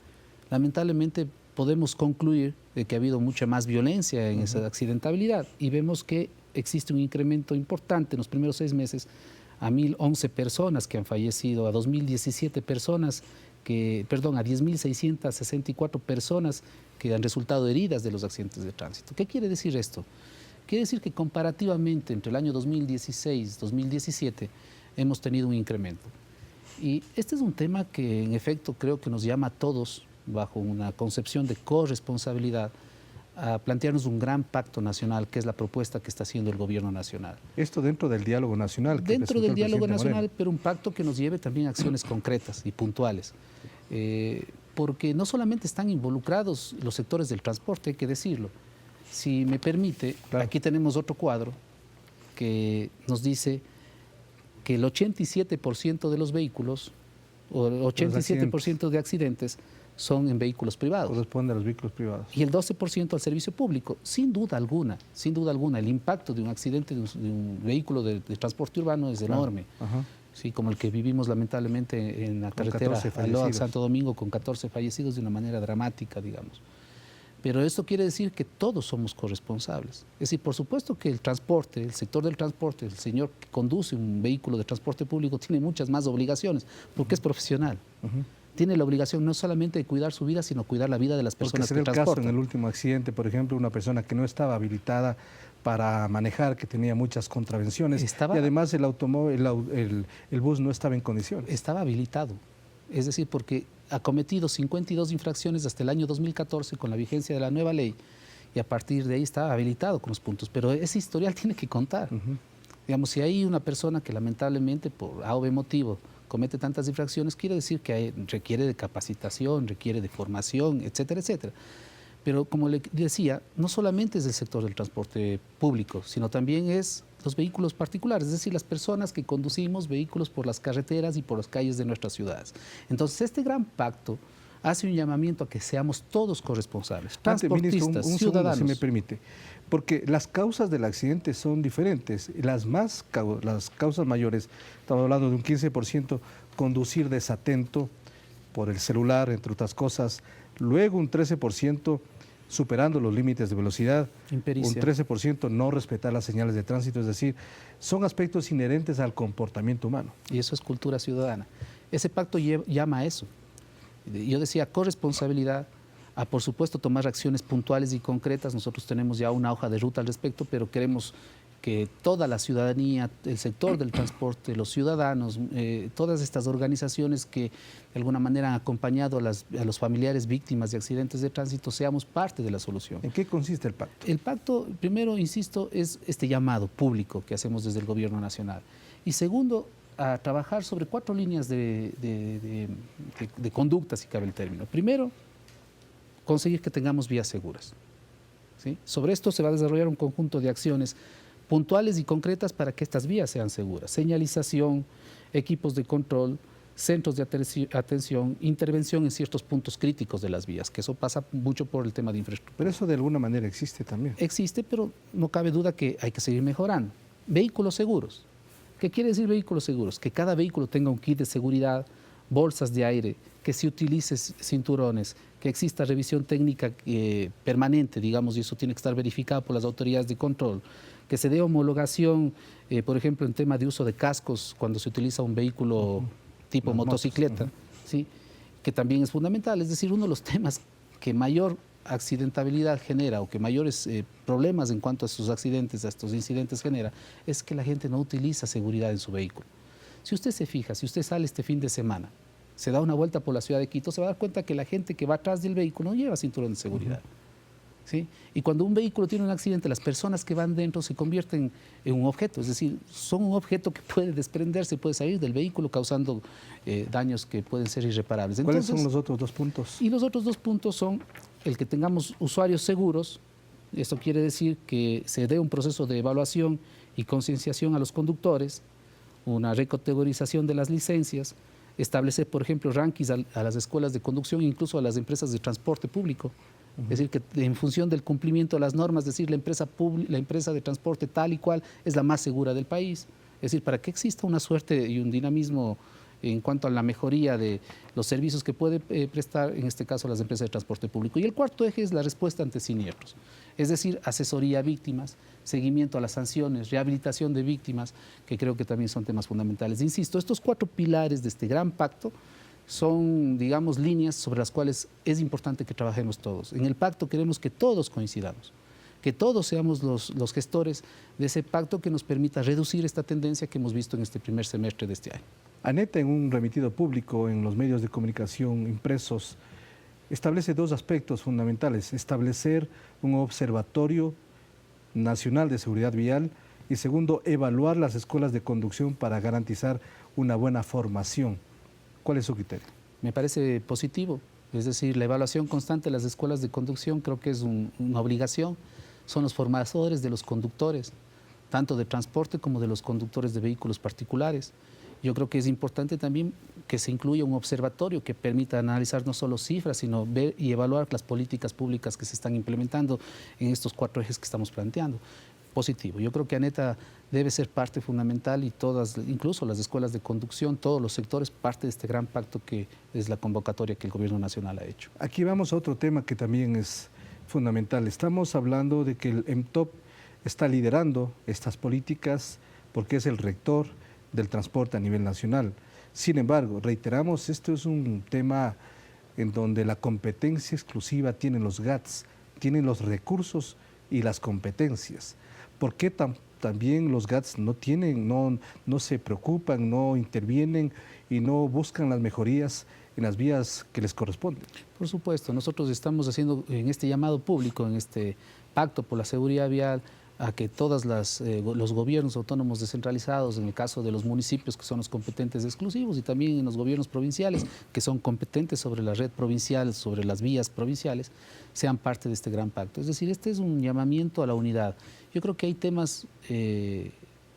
lamentablemente podemos concluir de que ha habido mucha más violencia en esa accidentabilidad y vemos que existe un incremento importante en los primeros 6 meses a 1.011 personas que han fallecido, a 2.017 personas a 10.664 personas que han resultado heridas de los accidentes de tránsito. ¿Qué quiere decir esto? Quiere decir que comparativamente entre el año 2016 y 2017 hemos tenido un incremento. Y este es un tema que en efecto creo que nos llama a todos, bajo una concepción de corresponsabilidad, a plantearnos un gran pacto nacional, que es la propuesta que está haciendo el gobierno nacional. Esto dentro del diálogo nacional. Dentro del diálogo nacional, pero un pacto que nos lleve también a acciones concretas y puntuales. Porque no solamente están involucrados los sectores del transporte, hay que decirlo. Si me permite, aquí tenemos otro cuadro que nos dice que el 87% de los vehículos, o el 87% de accidentes, son en vehículos privados. Corresponde a los vehículos privados. Y el 12% al servicio público. Sin duda alguna, el impacto de un accidente de un vehículo de transporte urbano es enorme. Ajá. Sí, como el que vivimos lamentablemente en la carretera Aloac-Santo Domingo, con 14 fallecidos de una manera dramática, digamos. Pero esto quiere decir que todos somos corresponsables. Es decir, por supuesto que el transporte, el sector del transporte, el señor que conduce un vehículo de transporte público tiene muchas más obligaciones, porque es profesional. Tiene la obligación no solamente de cuidar su vida, sino cuidar la vida de las personas que transportan. Porque se dio el caso en el último accidente, por ejemplo, una persona que no estaba habilitada para manejar, que tenía muchas contravenciones, y además el bus no estaba en condiciones. Estaba habilitado, es decir, porque ha cometido 52 infracciones hasta el año 2014 con la vigencia de la nueva ley, y a partir de ahí estaba habilitado con los puntos, pero ese historial tiene que contar. Digamos, si hay una persona que lamentablemente por A o B motivo comete tantas infracciones, quiere decir que requiere de capacitación, requiere de formación, etcétera, etcétera. Pero como le decía, no solamente es el sector del transporte público, sino también es los vehículos particulares, es decir, las personas que conducimos vehículos por las carreteras y por las calles de nuestras ciudades. Entonces, este gran pacto hace un llamamiento a que seamos todos corresponsables, transportistas, Ministro, un ciudadanos. Segundo, si me permite, porque las causas del accidente son diferentes. Las causas mayores, estamos hablando de un 15%, conducir desatento por el celular, entre otras cosas, luego un 13% superando los límites de velocidad, Impericia. Un 13% no respetar las señales de tránsito, es decir, son aspectos inherentes al comportamiento humano. Y eso es cultura ciudadana. Ese pacto llama a eso. Yo decía corresponsabilidad, a por supuesto tomar acciones puntuales y concretas. Nosotros tenemos ya una hoja de ruta al respecto, pero queremos que toda la ciudadanía, el sector del transporte, los ciudadanos, todas estas organizaciones que de alguna manera han acompañado a los familiares víctimas de accidentes de tránsito, seamos parte de la solución. ¿En qué consiste el pacto? El pacto, primero, insisto, es este llamado público que hacemos desde el Gobierno Nacional. Y segundo, a trabajar sobre 4 líneas de conducta, si cabe el término. Primero, conseguir que tengamos vías seguras. ¿Sí? Sobre esto se va a desarrollar un conjunto de acciones puntuales y concretas para que estas vías sean seguras. Señalización, equipos de control, centros de atención, intervención en ciertos puntos críticos de las vías, que eso pasa mucho por el tema de infraestructura. Pero eso de alguna manera existe también. Existe, pero no cabe duda que hay que seguir mejorando. Vehículos seguros. ¿Qué quiere decir vehículos seguros? Que cada vehículo tenga un kit de seguridad, bolsas de aire, que se utilice cinturones, que exista revisión técnica permanente, digamos, y eso tiene que estar verificado por las autoridades de control, que se dé homologación, por ejemplo, en tema de uso de cascos cuando se utiliza un vehículo tipo motocicleta, ¿sí? Que también es fundamental. Es decir, uno de los temas que mayor accidentabilidad genera o que mayores problemas en cuanto a sus accidentes, a estos incidentes genera, es que la gente no utiliza seguridad en su vehículo. Si usted se fija, si usted sale este fin de semana, se da una vuelta por la ciudad de Quito, se va a dar cuenta que la gente que va atrás del vehículo no lleva cinturón de seguridad. ¿Sí? Y cuando un vehículo tiene un accidente, las personas que van dentro se convierten en un objeto, es decir, son un objeto que puede desprenderse, puede salir del vehículo causando daños que pueden ser irreparables. ¿Cuáles son los otros 2 puntos? Y los otros 2 puntos son el que tengamos usuarios seguros. Esto quiere decir que se dé un proceso de evaluación y concienciación a los conductores, una recategorización de las licencias, establecer, por ejemplo, rankings a las escuelas de conducción e incluso a las empresas de transporte público. Es decir, que en función del cumplimiento de las normas, es decir, la empresa de transporte tal y cual es la más segura del país. Es decir, para que exista una suerte y un dinamismo en cuanto a la mejoría de los servicios que puede prestar, en este caso, las empresas de transporte público. Y el cuarto eje es la respuesta ante siniestros, es decir, asesoría a víctimas, seguimiento a las sanciones, rehabilitación de víctimas, que creo que también son temas fundamentales. Insisto, estos 4 pilares de este gran pacto son, digamos, líneas sobre las cuales es importante que trabajemos todos. En el pacto queremos que todos coincidamos, que todos seamos los gestores de ese pacto que nos permita reducir esta tendencia que hemos visto en este primer semestre de este año. ANET, en un remitido público en los medios de comunicación impresos, establece 2 aspectos fundamentales: establecer un observatorio nacional de seguridad vial y segundo, evaluar las escuelas de conducción para garantizar una buena formación. ¿Cuál es su criterio? Me parece positivo, es decir, la evaluación constante de las escuelas de conducción creo que es una obligación. Son los formadores de los conductores, tanto de transporte como de los conductores de vehículos particulares. Yo creo que es importante también que se incluya un observatorio que permita analizar no solo cifras, sino ver y evaluar las políticas públicas que se están implementando en estos 4 ejes que estamos planteando. Positivo. Yo creo que ANETA debe ser parte fundamental y todas, incluso las escuelas de conducción, todos los sectores, parte de este gran pacto que es la convocatoria que el Gobierno Nacional ha hecho. Aquí vamos a otro tema que también es fundamental. Estamos hablando de que el MTOP está liderando estas políticas porque es el rector del transporte a nivel nacional. Sin embargo, reiteramos, esto es un tema en donde la competencia exclusiva tienen los GATS, tienen los recursos y las competencias. ¿Por qué también los GATS no se preocupan, no intervienen y no buscan las mejorías en las vías que les corresponden? Por supuesto, nosotros estamos haciendo en este llamado público, en este pacto por la seguridad vial, a que todos los gobiernos autónomos descentralizados, en el caso de los municipios que son los competentes exclusivos y también en los gobiernos provinciales que son competentes sobre la red provincial, sobre las vías provinciales, sean parte de este gran pacto. Es decir, este es un llamamiento a la unidad. Yo creo que hay temas en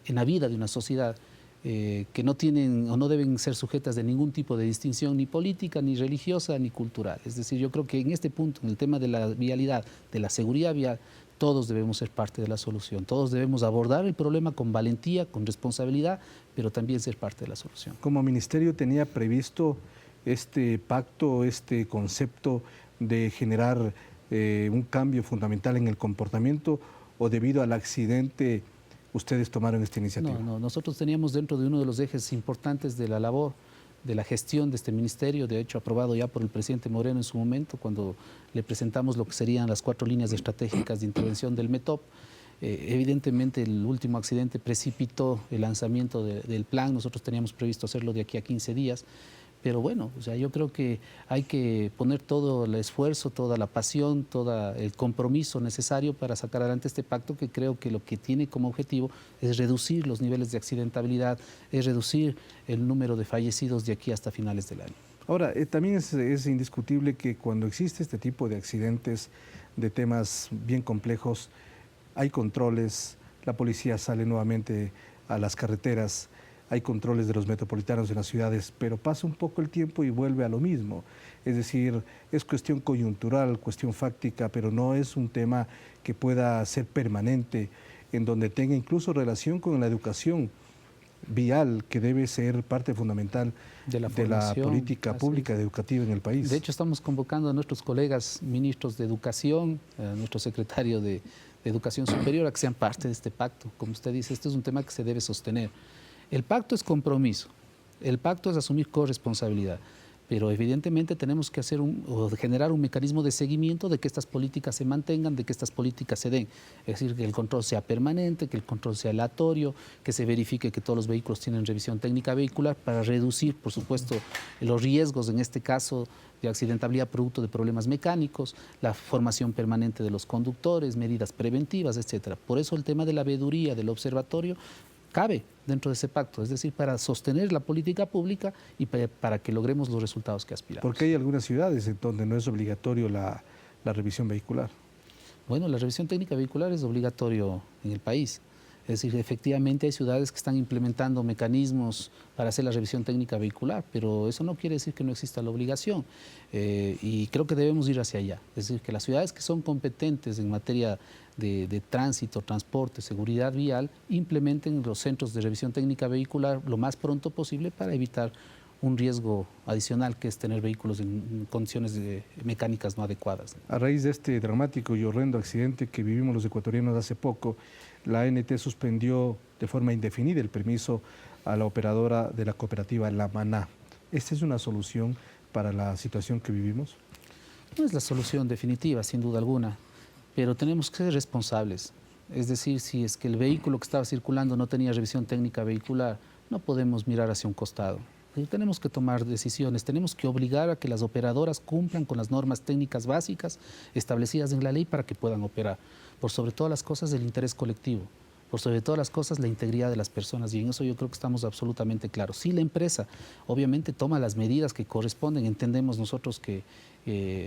la vida de una sociedad que no tienen o no deben ser sujetas de ningún tipo de distinción ni política, ni religiosa, ni cultural. Es decir, yo creo que en este punto, en el tema de la vialidad, de la seguridad vial, todos debemos ser parte de la solución, todos debemos abordar el problema con valentía, con responsabilidad, pero también ser parte de la solución. ¿Como ministerio tenía previsto este pacto, este concepto de generar un cambio fundamental en el comportamiento o debido al accidente ustedes tomaron esta iniciativa? No, nosotros teníamos dentro de uno de los ejes importantes de la labor, de la gestión de este ministerio, de hecho aprobado ya por el presidente Moreno en su momento, cuando le presentamos lo que serían las 4 líneas estratégicas de intervención del METOP. Evidentemente el último accidente precipitó el lanzamiento del plan, nosotros teníamos previsto hacerlo de aquí a 15 días, pero bueno, o sea, yo creo que hay que poner todo el esfuerzo, toda la pasión, todo el compromiso necesario para sacar adelante este pacto, que creo que lo que tiene como objetivo es reducir los niveles de accidentabilidad, es reducir el número de fallecidos de aquí hasta finales del año. Ahora, también es indiscutible que cuando existe este tipo de accidentes, de temas bien complejos, hay controles, la policía sale nuevamente a las carreteras, hay controles de los metropolitanos en las ciudades, pero pasa un poco el tiempo y vuelve a lo mismo. Es decir, es cuestión coyuntural, cuestión fáctica, pero no es un tema que pueda ser permanente, en donde tenga incluso relación con la educación vial, que debe ser parte fundamental de la política pública educativa en el país. De hecho, estamos convocando a nuestros colegas ministros de Educación, a nuestro secretario de Educación Superior, a que sean parte de este pacto. Como usted dice, este es un tema que se debe sostener. El pacto es compromiso, el pacto es asumir corresponsabilidad, pero evidentemente tenemos que generar un mecanismo de seguimiento de que estas políticas se mantengan, de que estas políticas se den. Es decir, que el control sea permanente, que el control sea aleatorio, que se verifique que todos los vehículos tienen revisión técnica vehicular para reducir, por supuesto, los riesgos, en este caso, de accidentabilidad producto de problemas mecánicos, la formación permanente de los conductores, medidas preventivas, etc. Por eso el tema de la veeduría, del observatorio, cabe dentro de ese pacto, es decir, para sostener la política pública y para que logremos los resultados que aspiramos. Porque hay algunas ciudades en donde no es obligatorio la revisión vehicular. Bueno, la revisión técnica vehicular es obligatorio en el país. Es decir, efectivamente hay ciudades que están implementando mecanismos para hacer la revisión técnica vehicular, pero eso no quiere decir que no exista la obligación. Y creo que debemos ir hacia allá. Es decir, que las ciudades que son competentes en materia de tránsito, transporte, seguridad vial, implementen los centros de revisión técnica vehicular lo más pronto posible para evitar un riesgo adicional que es tener vehículos en condiciones mecánicas no adecuadas. A raíz de este dramático y horrendo accidente que vivimos los ecuatorianos hace poco, la ANT suspendió de forma indefinida el permiso a la operadora de la cooperativa La Maná. ¿Esta es una solución para la situación que vivimos? No es la solución definitiva, sin duda alguna, pero tenemos que ser responsables. Es decir, si es que el vehículo que estaba circulando no tenía revisión técnica vehicular, no podemos mirar hacia un costado. Tenemos que tomar decisiones, tenemos que obligar a que las operadoras cumplan con las normas técnicas básicas establecidas en la ley para que puedan operar. Por sobre todas las cosas, el interés colectivo. Por sobre todas las cosas, la integridad de las personas, y en eso yo creo que estamos absolutamente claros. Si la empresa obviamente toma las medidas que corresponden, entendemos nosotros que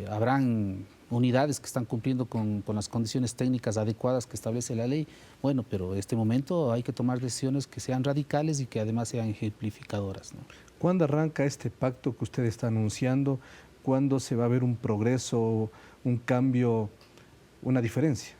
habrán unidades que están cumpliendo con las condiciones técnicas adecuadas que establece la ley, bueno, pero en este momento hay que tomar decisiones que sean radicales y que además sean ejemplificadoras, ¿no? ¿Cuándo arranca este pacto que usted está anunciando? ¿Cuándo se va a ver un progreso, un cambio, una diferencia?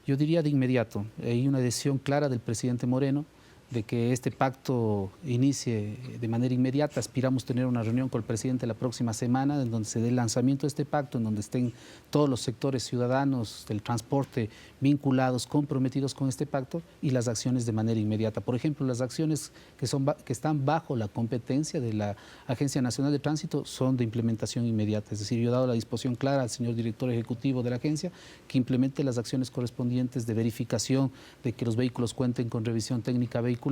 Yo diría de inmediato. Hay una decisión clara del presidente Moreno de que este pacto inicie de manera inmediata. Aspiramos tener una reunión con el presidente la próxima semana en donde se dé el lanzamiento de este pacto, en donde estén todos los sectores ciudadanos del transporte vinculados, comprometidos con este pacto y las acciones de manera inmediata. Por ejemplo, las acciones que están bajo la competencia de la Agencia Nacional de Tránsito son de implementación inmediata. Es decir, yo he dado la disposición clara al señor director ejecutivo de la agencia que implemente las acciones correspondientes de verificación de que los vehículos cuenten con revisión técnica vehicular,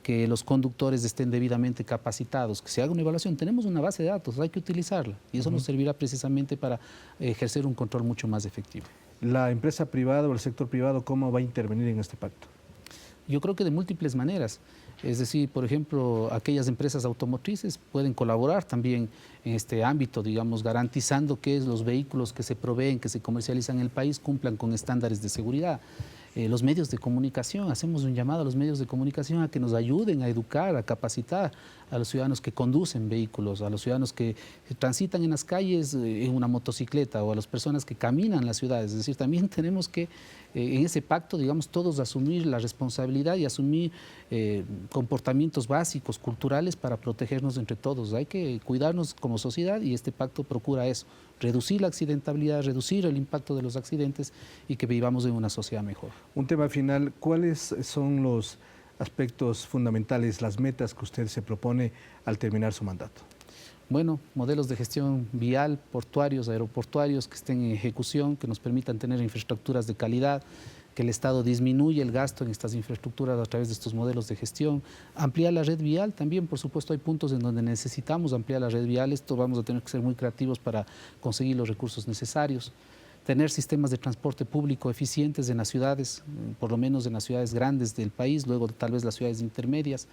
que los conductores estén debidamente capacitados, que se haga una evaluación. Tenemos una base de datos, hay que utilizarla y eso nos servirá precisamente para ejercer un control mucho más efectivo. ¿La empresa privada o el sector privado cómo va a intervenir en este pacto? Yo creo que de múltiples maneras. Es decir, por ejemplo, aquellas empresas automotrices pueden colaborar también en este ámbito, digamos, garantizando que los vehículos que se proveen, que se comercializan en el país, cumplan con estándares de seguridad. Los medios de comunicación, hacemos un llamado a los medios de comunicación a que nos ayuden a educar, a capacitar a los ciudadanos que conducen vehículos, a los ciudadanos que transitan en las calles en una motocicleta o a las personas que caminan las ciudades. Es decir, también tenemos que en ese pacto, digamos, todos asumir la responsabilidad y asumir comportamientos básicos, culturales para protegernos entre todos. Hay que cuidarnos como sociedad y este pacto procura eso, reducir la accidentabilidad, reducir el impacto de los accidentes y que vivamos en una sociedad mejor. Un tema final, ¿cuáles son los aspectos fundamentales, las metas que usted se propone al terminar su mandato? Bueno, modelos de gestión vial, portuarios, aeroportuarios que estén en ejecución, que nos permitan tener infraestructuras de calidad, que el Estado disminuya el gasto en estas infraestructuras a través de estos modelos de gestión, ampliar la red vial también, por supuesto hay puntos en donde necesitamos ampliar la red vial, esto vamos a tener que ser muy creativos para conseguir los recursos necesarios, tener sistemas de transporte público eficientes en las ciudades, por lo menos en las ciudades grandes del país, luego tal vez las ciudades intermedias,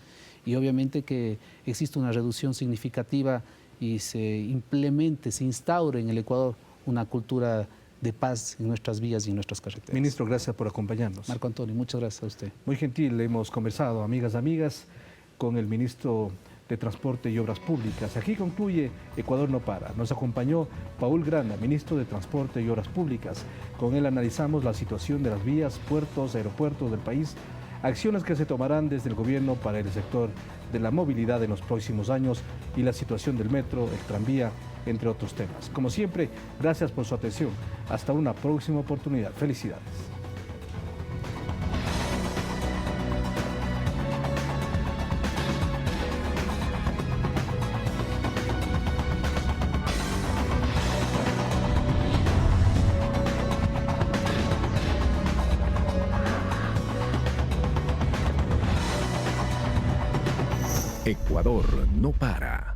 y obviamente que existe una reducción significativa y se implemente, se instaure en el Ecuador una cultura de paz en nuestras vías y en nuestras carreteras. Ministro, gracias por acompañarnos. Marco Antonio, muchas gracias a usted. Muy gentil, hemos conversado, amigas, con el ministro de Transporte y Obras Públicas. Aquí concluye Ecuador no para. Nos acompañó Paul Granda, ministro de Transporte y Obras Públicas. Con él analizamos la situación de las vías, puertos, aeropuertos del país, acciones que se tomarán desde el gobierno para el sector de la movilidad en los próximos años y la situación del metro, el tranvía, entre otros temas. Como siempre, gracias por su atención. Hasta una próxima oportunidad. Felicidades. Ecuador no para.